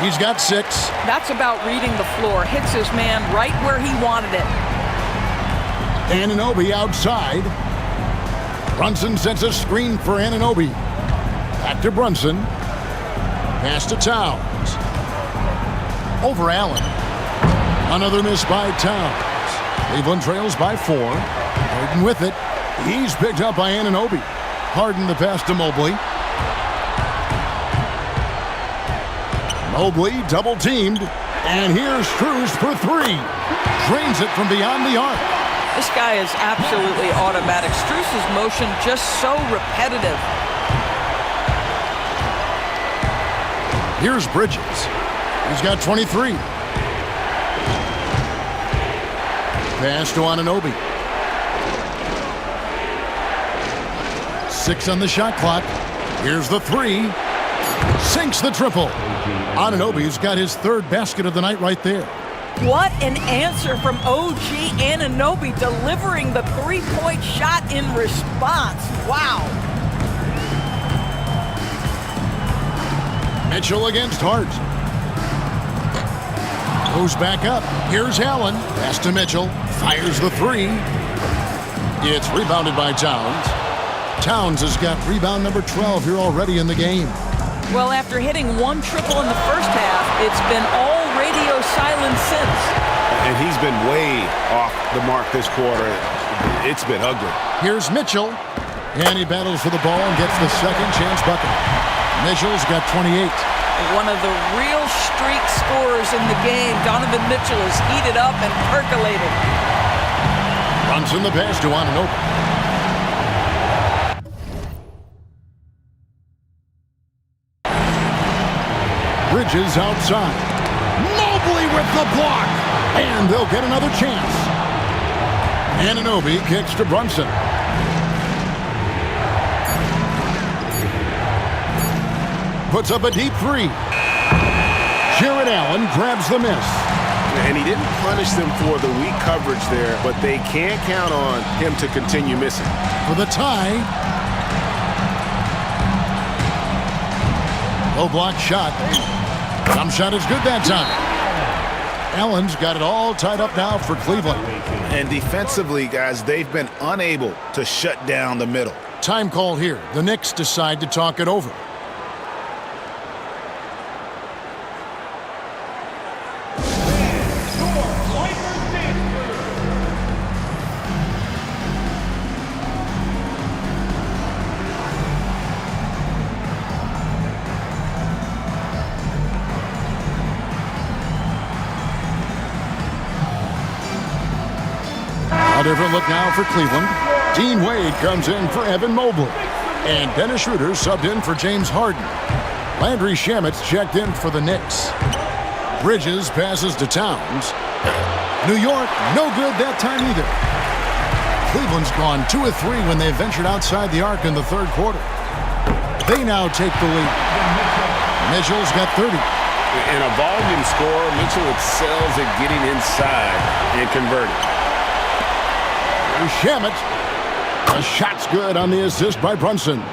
He's got 6. That's about reading the floor. Hits his man right where he wanted it. Anunoby outside. Brunson sets a screen for Anunoby. Back to Brunson. Pass to Towns. Over Allen. Another miss by Towns. Cleveland trails by 4. Harden with it. He's picked up by Anunoby. Harden the pass to Mobley. Mobley double teamed. And here's Strus for 3. Drains it from beyond the arc. This guy is absolutely automatic. Strus's motion just so repetitive. Here's Bridges. He's got 23. Pass to Anunoby. 6 on the shot clock. Here's the 3. Sinks the triple. Anunoby's got his 3rd basket of the night right there. What an answer from OG Anunoby, delivering the 3-point shot in response. Wow. Mitchell against Hart. Goes back up. Here's Allen. Pass to Mitchell. Fires the 3. It's rebounded by Towns. Towns has got rebound number 12 here already in the game. Well, after hitting 1 triple in the first half, it's been all radio silence since. And he's been way off the mark this quarter. It's been ugly. Here's Mitchell. And he battles for the ball and gets the second chance bucket. Mitchell's got 28. One of the real streak scorers in the game. Donovan Mitchell is heated up and percolated. Brunson the pass to Anunoby. Bridges outside. Mobley with the block. And they'll get another chance. Anunoby kicks to Brunson. Puts up a deep 3. Jared Allen grabs the miss. And he didn't punish them for the weak coverage there, but they can't count on him to continue missing. For the tie. Low block shot. Jump shot is good that time. Allen's got it all tied up now for Cleveland. And defensively, guys, they've been unable to shut down the middle. Time call here. The Knicks decide to talk it over. A different look now for Cleveland. Dean Wade comes in for Evan Mobley. And Dennis Schroeder subbed in for James Harden. Landry Shamet's checked in for the Knicks. Bridges passes to Towns. New York, no good that time either. Cleveland's gone 2 of 3 when they ventured outside the arc in the 3rd quarter. They now take the lead. Mitchell's got 30. In a volume score, Mitchell excels at getting inside and converting. Shamet. The shot's good on the assist by Brunson.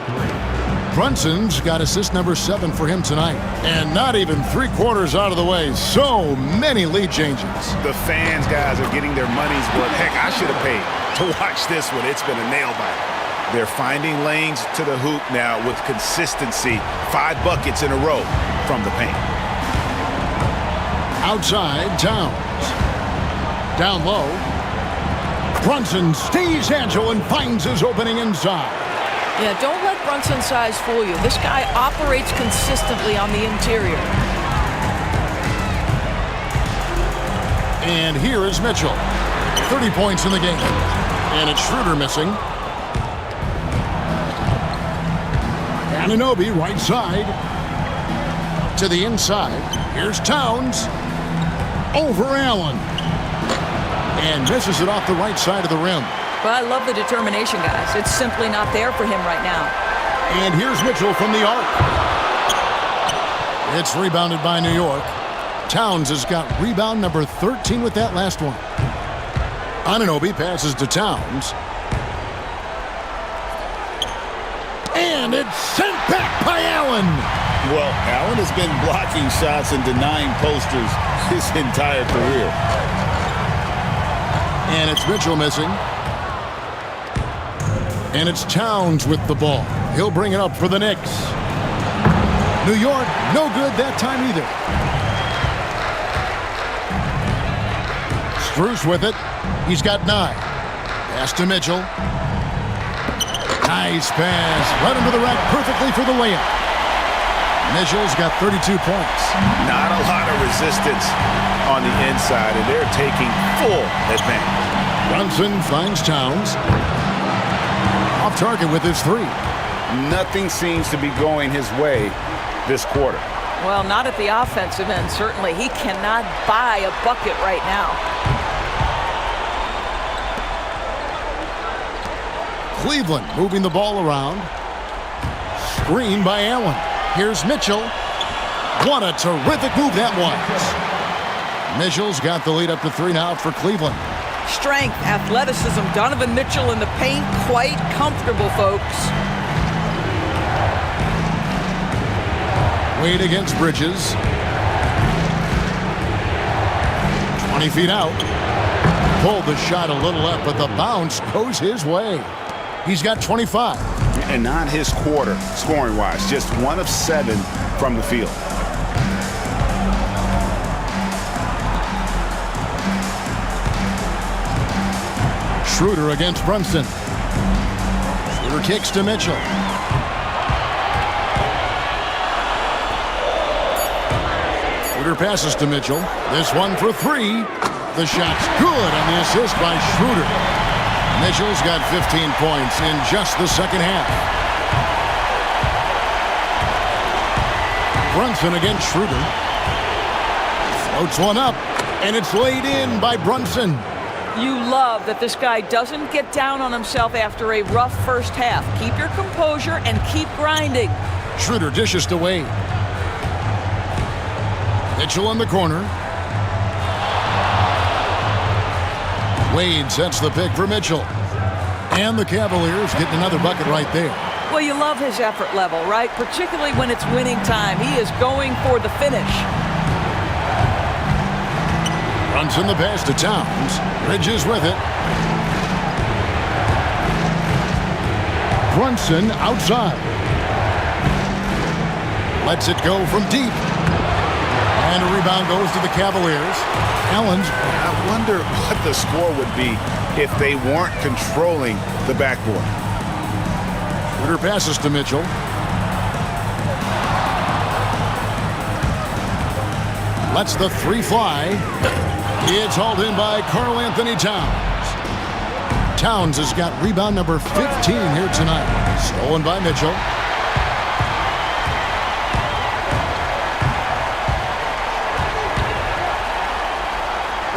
Brunson's got assist number 7 for him tonight. And not even 3/4 out of the way. So many lead changes. The fans, guys, are getting their money's worth. Heck, I should have paid to watch this one. It's been a nail biter. They're finding lanes to the hoop now with consistency. 5 buckets in a row from the paint. Outside, Towns. Down low. Brunson stays agile and finds his opening inside. Yeah, don't let Brunson's size fool you. This guy operates consistently on the interior. And here is Mitchell. 30 points in the game. And it's Schroeder missing. Anunoby right side. To the inside. Here's Towns. Over Allen. And misses it off the right side of the rim. But I love the determination, guys. It's simply not there for him right now. And here's Mitchell from the arc. It's rebounded by New York. Towns has got rebound number 13 with that last one. Anunoby passes to Towns. And it's sent back by Allen. Well, Allen has been blocking shots and denying posters his entire career. And it's Mitchell missing. And it's Towns with the ball. He'll bring it up for the Knicks. New York, no good that time either. Strus with it. He's got 9. Pass to Mitchell. Nice pass. Right into the rack perfectly for the layup. Mitchell's got 32 points. Not a lot of resistance on the inside, and they're taking full advantage. Brunson finds Towns. Off target with his 3. Nothing seems to be going his way this quarter. Well, not at the offensive end, certainly. He cannot buy a bucket right now. Cleveland moving the ball around. Screen by Allen. Here's Mitchell. What a terrific move that was. Mitchell's got the lead up to 3 now for Cleveland. Strength, athleticism, Donovan Mitchell in the paint, quite comfortable, folks. Wade against Bridges. 20 feet out. Pulled the shot a little up, but the bounce goes his way. He's got 25. And not his quarter, scoring-wise. Just 1 of 7 from the field. Schroeder against Brunson. Schroeder kicks to Mitchell. Schroeder passes to Mitchell. This one for 3. The shot's good on the assist by Schroeder. Mitchell's got 15 points in just the second half. Brunson against Schroeder. Floats one up, and it's laid in by Brunson. You love that this guy doesn't get down on himself after a rough first half. Keep your composure and keep grinding. Schroeder dishes to Wade. Mitchell in the corner. Wade sets the pick for Mitchell. And the Cavaliers getting another bucket right there. Well, you love his effort level, right? Particularly when it's winning time. He is going for the finish. Brunson the pass to Towns. Bridges with it. Brunson outside. Lets it go from deep. And a rebound goes to the Cavaliers. Allen's. I wonder what the score would be if they weren't controlling the backboard. Schroeder passes to Mitchell. Lets the 3 fly. It's hauled in by Karl Anthony Towns. Towns has got rebound number 15 here tonight. Stolen by Mitchell.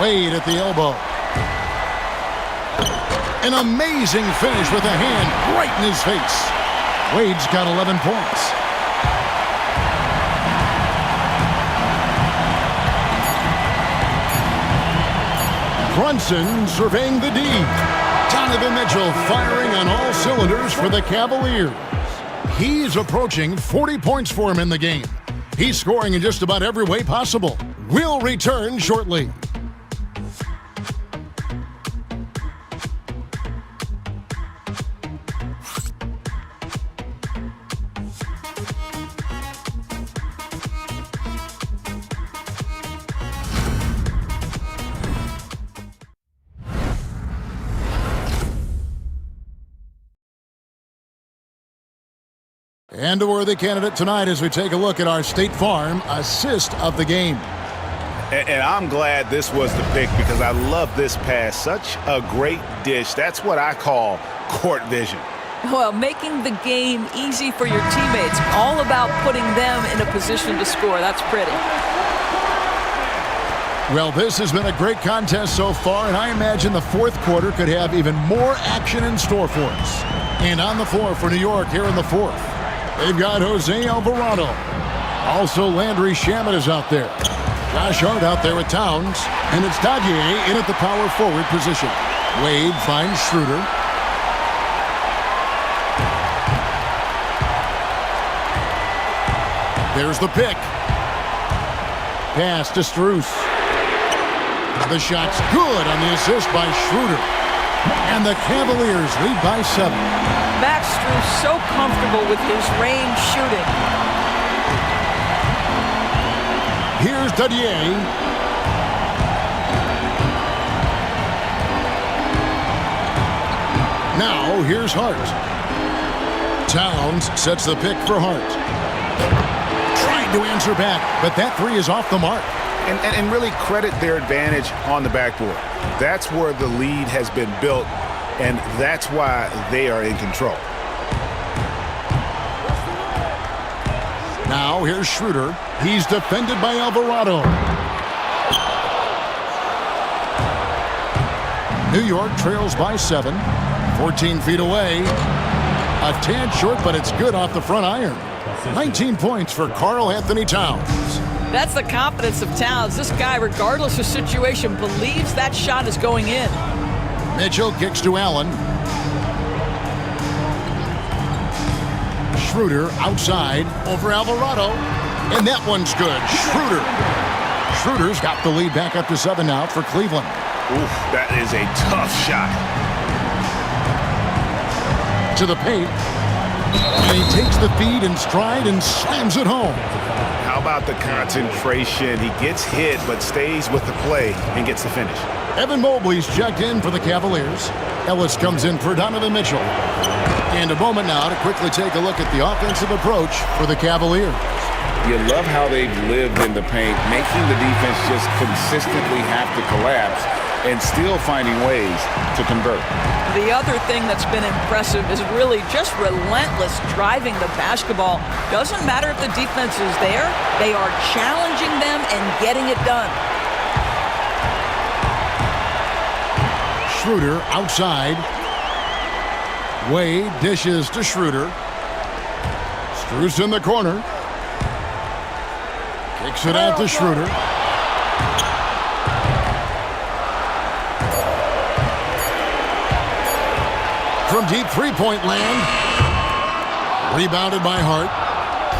Wade at the elbow. An amazing finish with a hand right in his face. Wade's got 11 points. Brunson surveying the D. Donovan Mitchell firing on all cylinders for the Cavaliers. He's approaching 40 points for him in the game. He's scoring in just about every way possible. We'll return shortly. And a worthy candidate tonight as we take a look at our State Farm assist of the game. And I'm glad this was the pick because I love this pass. Such a great dish. That's what I call court vision. Well, making the game easy for your teammates. All about putting them in a position to score. That's pretty. Well, this has been a great contest so far, and I imagine the fourth quarter could have even more action in store for us. And on the floor for New York here in the fourth, they've got Jose Alvarado. Also, Landry Shamet is out there. Josh Hart out there with Towns. And it's Dadier in at the power forward position. Wade finds Schroeder. There's the pick. Pass to Strus. The shot's good on the assist by Schroeder. And the Cavaliers lead by 7. Max Strus so comfortable with his range shooting. Here's Dadier. Now here's Hart. Towns sets the pick for Hart. Trying to answer back, but that three is off the mark. And really credit their advantage on the backboard. That's where the lead has been built, and that's why they are in control. Now here's Schroeder. He's defended by Alvarado. New York trails by 7. 14 feet away. A tad short, but it's good off the front iron. 19 points for Karl Anthony Towns. That's the confidence of Towns. This guy, regardless of situation, believes that shot is going in. Mitchell kicks to Allen. Schroeder outside over Alvarado. And that one's good. Schroeder. Schroeder's got the lead back up to 7 now for Cleveland. Oof, that is a tough shot. To the paint. And he takes the feed in stride and slams it home. How about the concentration? He gets hit but stays with the play and gets the finish. Evan Mobley's checked in for the Cavaliers. Ellis comes in for Donovan Mitchell. And a moment now to quickly take a look at the offensive approach for the Cavaliers. You love how they've lived in the paint, making the defense just consistently have to collapse and still finding ways to convert. The other thing that's been impressive is really just relentless driving the basketball. Doesn't matter if the defense is there, they are challenging them and getting it done. Schroeder outside. Wade dishes to Schroeder. Strus in the corner. Kicks it out to Schroeder. From deep three-point land. Rebounded by Hart.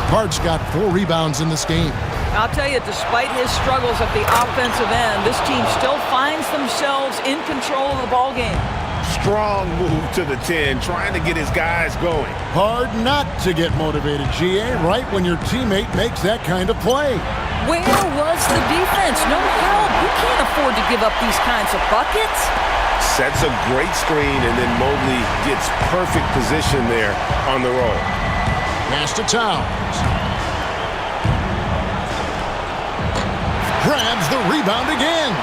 Hart's got 4 rebounds in this game. I'll tell you, despite his struggles at the offensive end, this team still finds themselves in control of the ball game. Strong move to the 10, trying to get his guys going. Hard not to get motivated, GA, right when your teammate makes that kind of play. Where was the defense? No help. You can't afford to give up these kinds of buckets. Sets a great screen, and then Mobley gets perfect position there on the roll. Pass to Towns. Grabs the rebound again.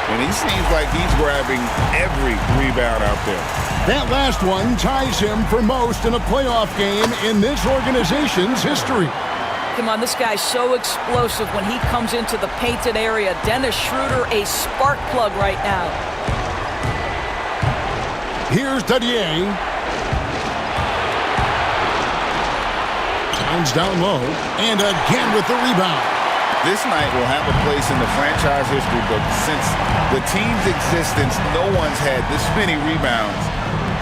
And he seems like he's grabbing every rebound out there. That last one ties him for most in a playoff game in this organization's history. Come on, this guy's so explosive when he comes into the painted area. Dennis Schroeder, a spark plug right now. Here's Dadier. Towns down low, and again with the rebound. This night will have a place in the franchise history book. Since the team's existence, no one's had this many rebounds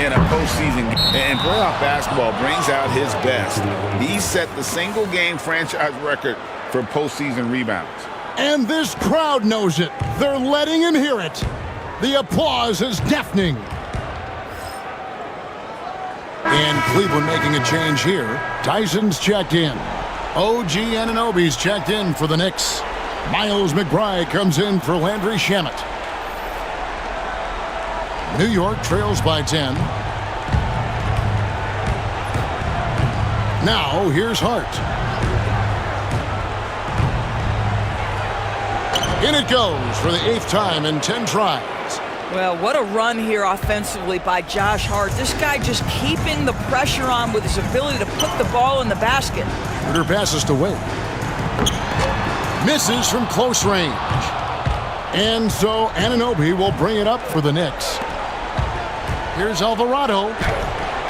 in a postseason. And playoff basketball brings out his best. He set the single-game franchise record for postseason rebounds. And this crowd knows it. They're letting him hear it. The applause is deafening. And Cleveland making a change here. Tyson's checked in. OG Anunoby's checked in for the Knicks. Miles McBride comes in for Landry Shamet. New York trails by 10. Now here's Hart. In it goes for the 8th time in 10 tries. Well, what a run here offensively by Josh Hart. This guy just keeping the pressure on with his ability to put the ball in the basket. Schroeder passes to Wade. Misses from close range. And so Anunoby will bring it up for the Knicks. Here's Alvarado.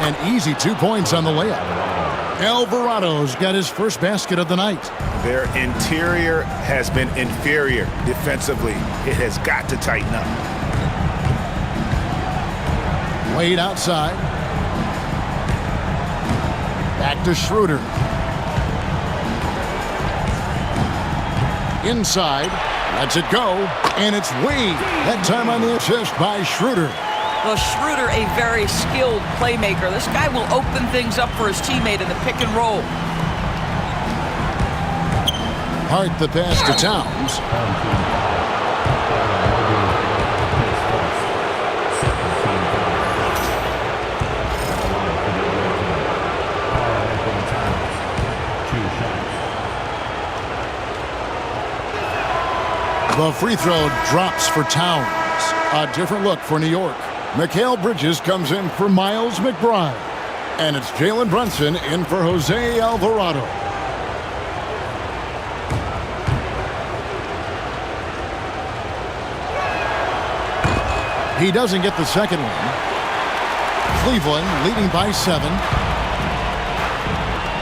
An easy 2 points on the layup. Alvarado's got his first basket of the night. Their interior has been inferior defensively. It has got to tighten up. Wade outside. Back to Schroeder. Inside. Lets it go. And it's Wade. That time on the assist by Schroeder. Well, Schroeder, a very skilled playmaker. This guy will open things up for his teammate in the pick and roll. Hart the pass to Towns. The free throw drops for Towns. A different look for New York. Mikal Bridges comes in for Miles McBride. And it's Jalen Brunson in for Jose Alvarado. He doesn't get the second one. Cleveland leading by 7.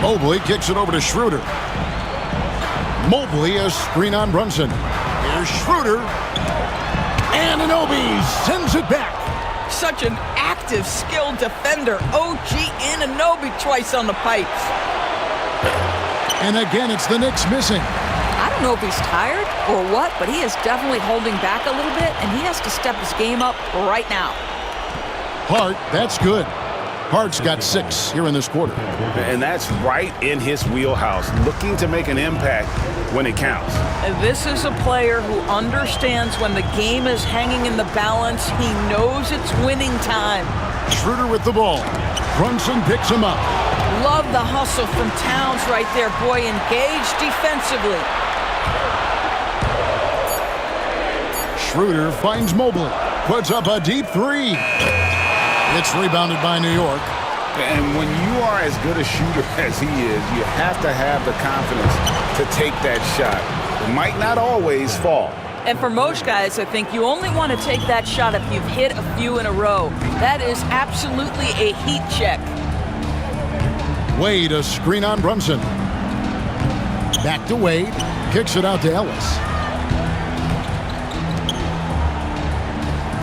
Mobley kicks it over to Schroeder. Mobley a screen on Brunson. Here's Schroeder. And Anunoby sends it back. Such an active, skilled defender. OG Anunoby twice on the pipes. And again, it's the Knicks missing. I don't know if he's tired or what, but he is definitely holding back a little bit, and he has to step his game up right now. Hart, that's good. Hart's got 6 here in this quarter. And that's right in his wheelhouse, looking to make an impact when it counts. This is a player who understands when the game is hanging in the balance. He knows it's winning time. Schroeder with the ball. Brunson picks him up. Love the hustle from Towns right there. Boy, engaged defensively. Schroeder finds Mobley. Puts up a deep 3. It's rebounded by New York. And when you are as good a shooter as he is, you have to have the confidence to take that shot. It might not always fall. And for most guys, I think you only want to take that shot if you've hit a few in a row. That is absolutely a heat check. Wade a screen on Brunson. Back to Wade. Kicks it out to Ellis.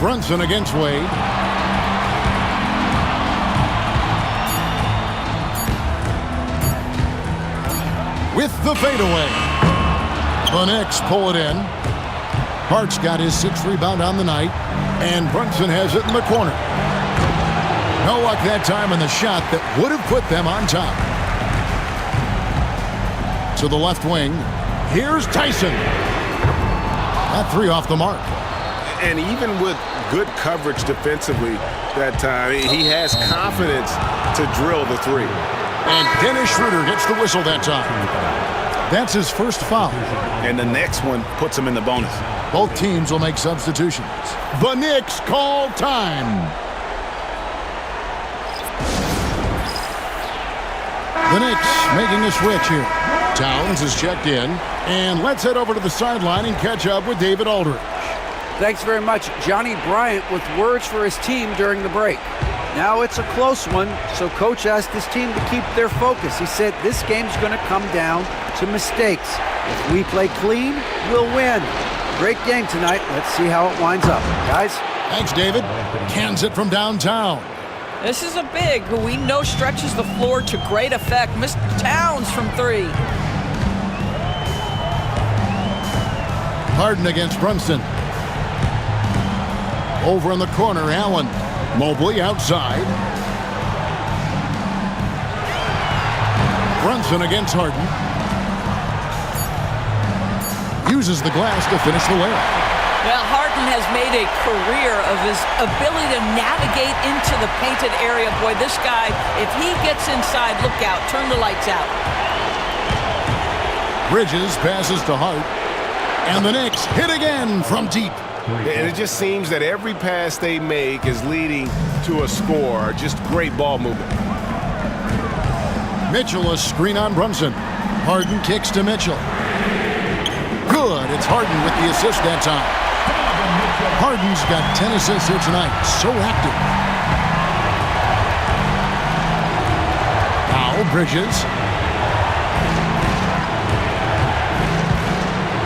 Brunson against Wade. With the fadeaway. The Knicks pull it in. Hart's got his 6th rebound on the night. And Brunson has it in the corner. No luck that time on the shot that would have put them on top. To the left wing. Here's Tyson. That 3 off the mark. And even with good coverage defensively that time, he has confidence to drill the 3. And Dennis Schroeder gets the whistle that time. That's his first foul. And the next one puts him in the bonus. Both teams will make substitutions. The Knicks call time. The Knicks making a switch here. Towns is checked in. And let's head over to the sideline and catch up with David Aldridge. Thanks very much. Johnny Bryant with words for his team during the break. Now it's a close one, so Coach asked his team to keep their focus. He said this game's going to come down to mistakes. If we play clean, we'll win. Great game tonight. Let's see how it winds up. Guys? Thanks, David. Cans it from downtown. This is a big who we know stretches the floor to great effect. Mr. Towns from 3. Harden against Brunson. Over in the corner, Allen. Mobley outside. Brunson against Harden. Uses the glass to finish the layup. Well, Harden has made a career of his ability to navigate into the painted area. Boy, this guy, if he gets inside, look out. Turn the lights out. Bridges passes to Hart. And the Knicks hit again from deep. And it just seems that every pass they make is leading to a score. Just great ball movement. Mitchell a screen on Brunson. Harden kicks to Mitchell. Good. It's Harden with the assist that time. Harden's got 10 assists here tonight. So active. Now Bridges.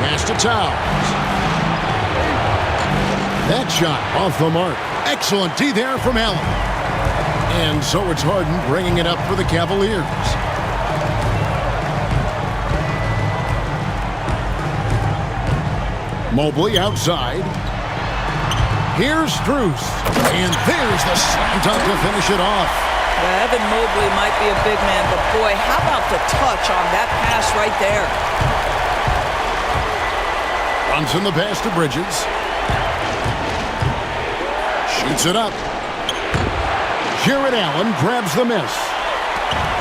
Pass to Towns. That shot off the mark. Excellent D there from Allen. And so it's Harden bringing it up for the Cavaliers. Mobley outside. Here's Strus. And there's the slam dunk to finish it off. Well, Evan Mobley might be a big man, but boy, how about the touch on that pass right there? Brunson the pass to Bridges. Shoots it up. Jared Allen grabs the miss.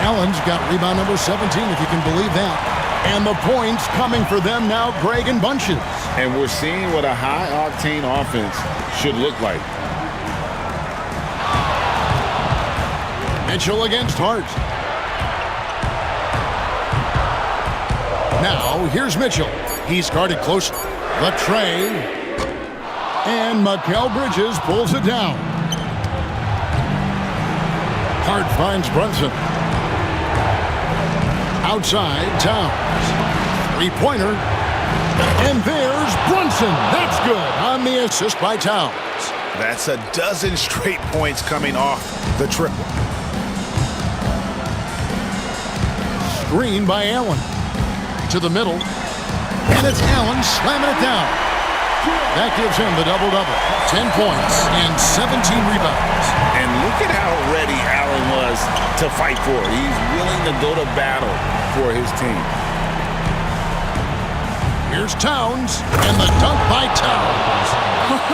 Allen's got rebound number 17, if you can believe that. And the points coming for them now, Greg and Bunches. And we're seeing what a high-octane offense should look like. Mitchell against Hart. Now, here's Mitchell. He's guarded close. The tray. And Mikal Bridges pulls it down. Hart finds Brunson. Outside, Towns. Three-pointer. And there's Brunson. That's good on the assist by Towns. That's a dozen straight points coming off the triple. Screen by Allen. To the middle. And it's Allen slamming it down. That gives him the double-double. 10 points and 17 rebounds. And look at how ready Allen was to fight for it. He's willing to go to battle for his team. Here's Towns, and the dunk by Towns.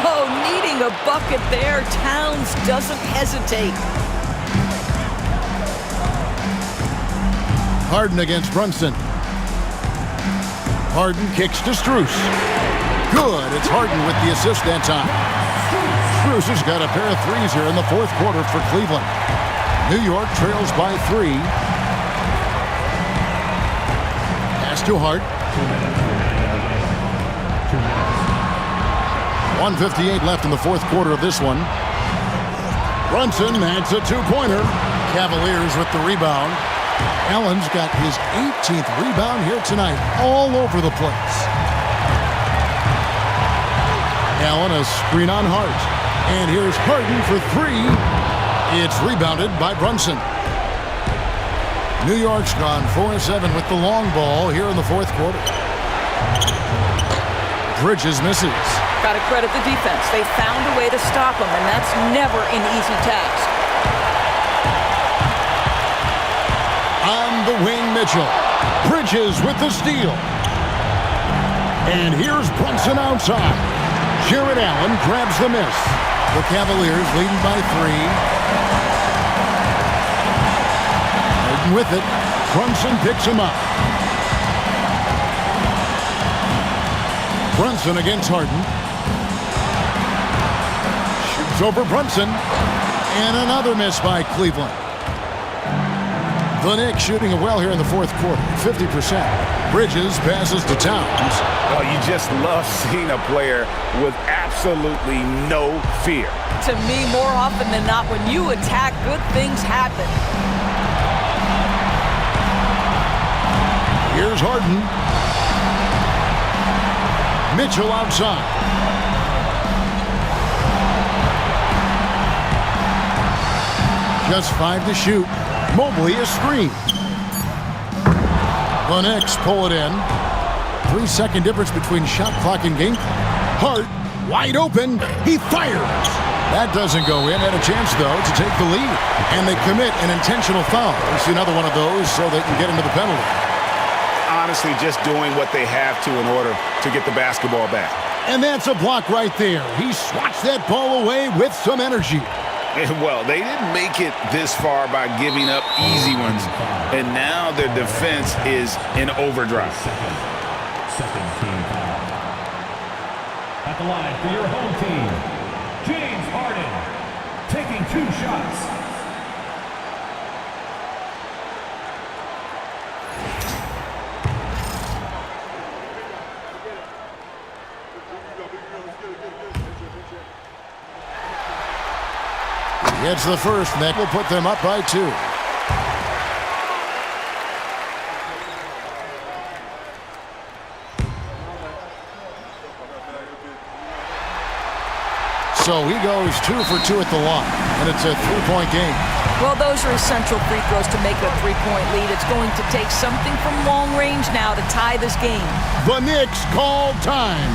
Oh, needing a bucket there. Towns doesn't hesitate. Harden against Brunson. Harden kicks to Strus. Good. It's Harden with the assist that time. Strus has got a pair of threes here in the fourth quarter for Cleveland. New York trails by 3. Pass to Hart. 1:58 left in the fourth quarter of this one. Brunson adds a two-pointer. Cavaliers with the rebound. Allen's got his 18th rebound here tonight, all over the place. Allen a screen on Hart. And here's Harden for 3. It's rebounded by Brunson. New York's gone 4-7 with the long ball here in the fourth quarter. Bridges misses. Got to credit the defense. They found a way to stop him, and that's never an easy task. On the wing, Mitchell. Bridges with the steal. And here's Brunson outside. Jared Allen grabs the miss. The Cavaliers leading by 3. Harden with it. Brunson picks him up. Brunson against Harden. Shoots over Brunson. And another miss by Cleveland. The Knicks shooting it well here in the fourth quarter, 50%. Bridges passes to Towns. Well, you just love seeing a player with absolutely no fear. To me, more often than not, when you attack, good things happen. Here's Harden. Mitchell outside. Just 5 to shoot. Mobley a screen. The Knicks pull it in. 3-second difference between shot clock and game clock. Hart wide open. He fires. That doesn't go in. Had a chance, though, to take the lead. And they commit an intentional foul. We'll see another one of those so they can get into the penalty. Honestly, just doing what they have to in order to get the basketball back. And that's a block right there. He swats that ball away with some energy. Well, they didn't make it this far by giving up easy ones, and now their defense is in overdrive. Second team foul. At the line for your home team, James Harden, taking 2 shots. It's the first, and that will put them up by 2. So he goes 2 for 2 at the line, and it's a 3-point game. Well, those are essential free throws to make a 3-point lead. It's going to take something from long range now to tie this game. The Knicks call time.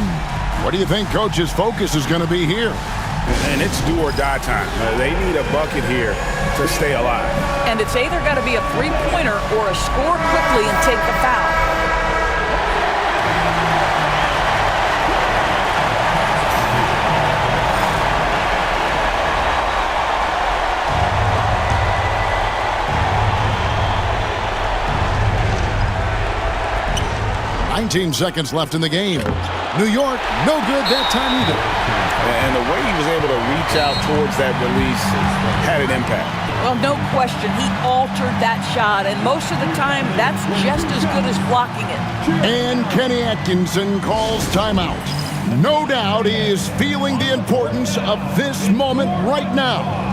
What do you think Coach's focus is going to be here? And it's do or die time. They need a bucket here to stay alive. And it's either got to be a 3-pointer or a score quickly and take the foul. 17 seconds left in the game. New York, no good that time either. And the way he was able to reach out towards that release had an impact. Well, no question. He altered that shot, and most of the time, that's just as good as blocking it. And Kenny Atkinson calls timeout. No doubt he is feeling the importance of this moment right now.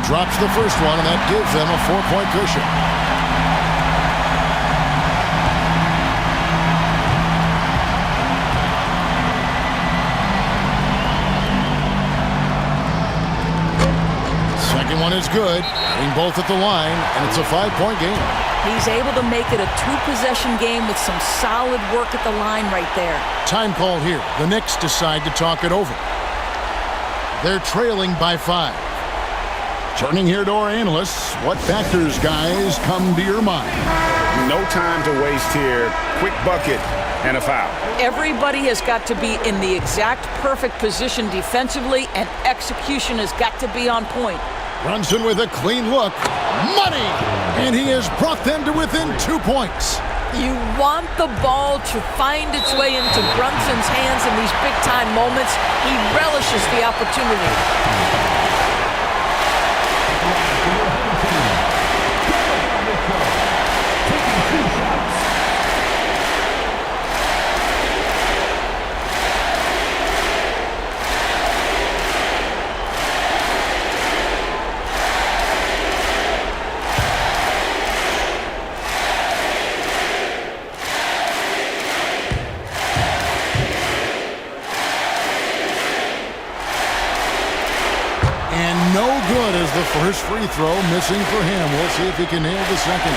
Drops the first one, and that gives them a 4-point cushion. Second one is good, hitting both at the line, and it's a 5-point game. He's able to make it a 2-possession game with some solid work at the line right there. Time called here. The Knicks decide to talk it over. They're trailing by 5. Turning here to our analysts, what factors, guys, come to your mind? No time to waste here. Quick bucket and a foul. Everybody has got to be in the exact perfect position defensively, and execution has got to be on point. Brunson with a clean look. Money! And he has brought them to within 2 points. You want the ball to find its way into Brunson's hands in these big-time moments. He relishes the opportunity. No good as the first free throw, missing for him. We'll see if he can nail the second.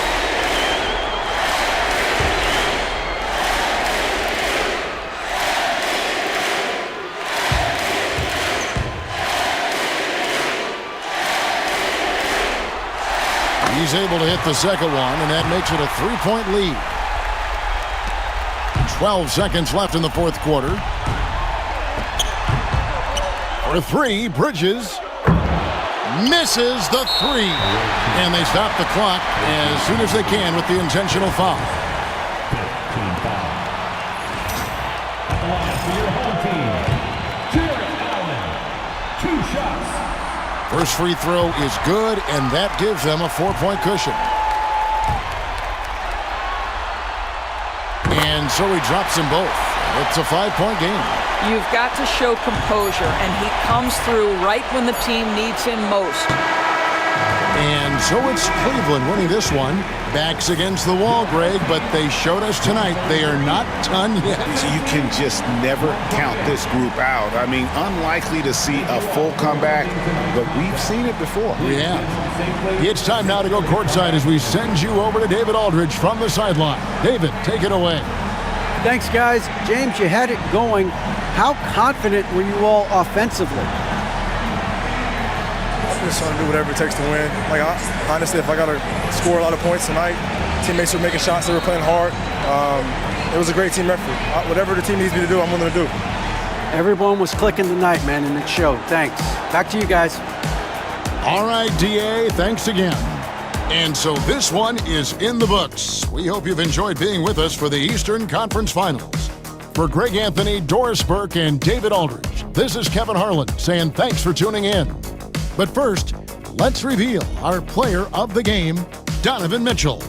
He's able to hit the second one, and that makes it a 3-point lead. 12 seconds left in the fourth quarter. For 3, Bridges misses the 3. And they stop the clock as soon as they can with the intentional foul. 15 foul. At the line for your home team, Jared Allen. 2 shots. First free throw is good, and that gives them a 4-point cushion. And so he drops them both. It's a 5-point game. You've got to show composure, and he comes through right when the team needs him most. And so it's Cleveland winning this one. Backs against the wall, Greg, but they showed us tonight they are not done yet. You can just never count this group out. I mean, unlikely to see a full comeback, but we've seen it before. Yeah. It's time now to go courtside as we send you over to David Aldridge from the sideline. David, take it away. Thanks, guys. James, you had it going. How confident were you all offensively? Just trying to do whatever it takes to win. Like, honestly, if I got to score a lot of points tonight, teammates were making shots, they were playing hard. It was a great team effort. Whatever the team needs me to do, I'm willing to do. Everyone was clicking tonight, man, and it showed. Thanks. Back to you guys. All right, DA, thanks again. And so this one is in the books. We hope you've enjoyed being with us for the Eastern Conference Finals. For Greg Anthony, Doris Burke, and David Aldridge, this is Kevin Harlan saying thanks for tuning in. But first, let's reveal our player of the game, Donovan Mitchell.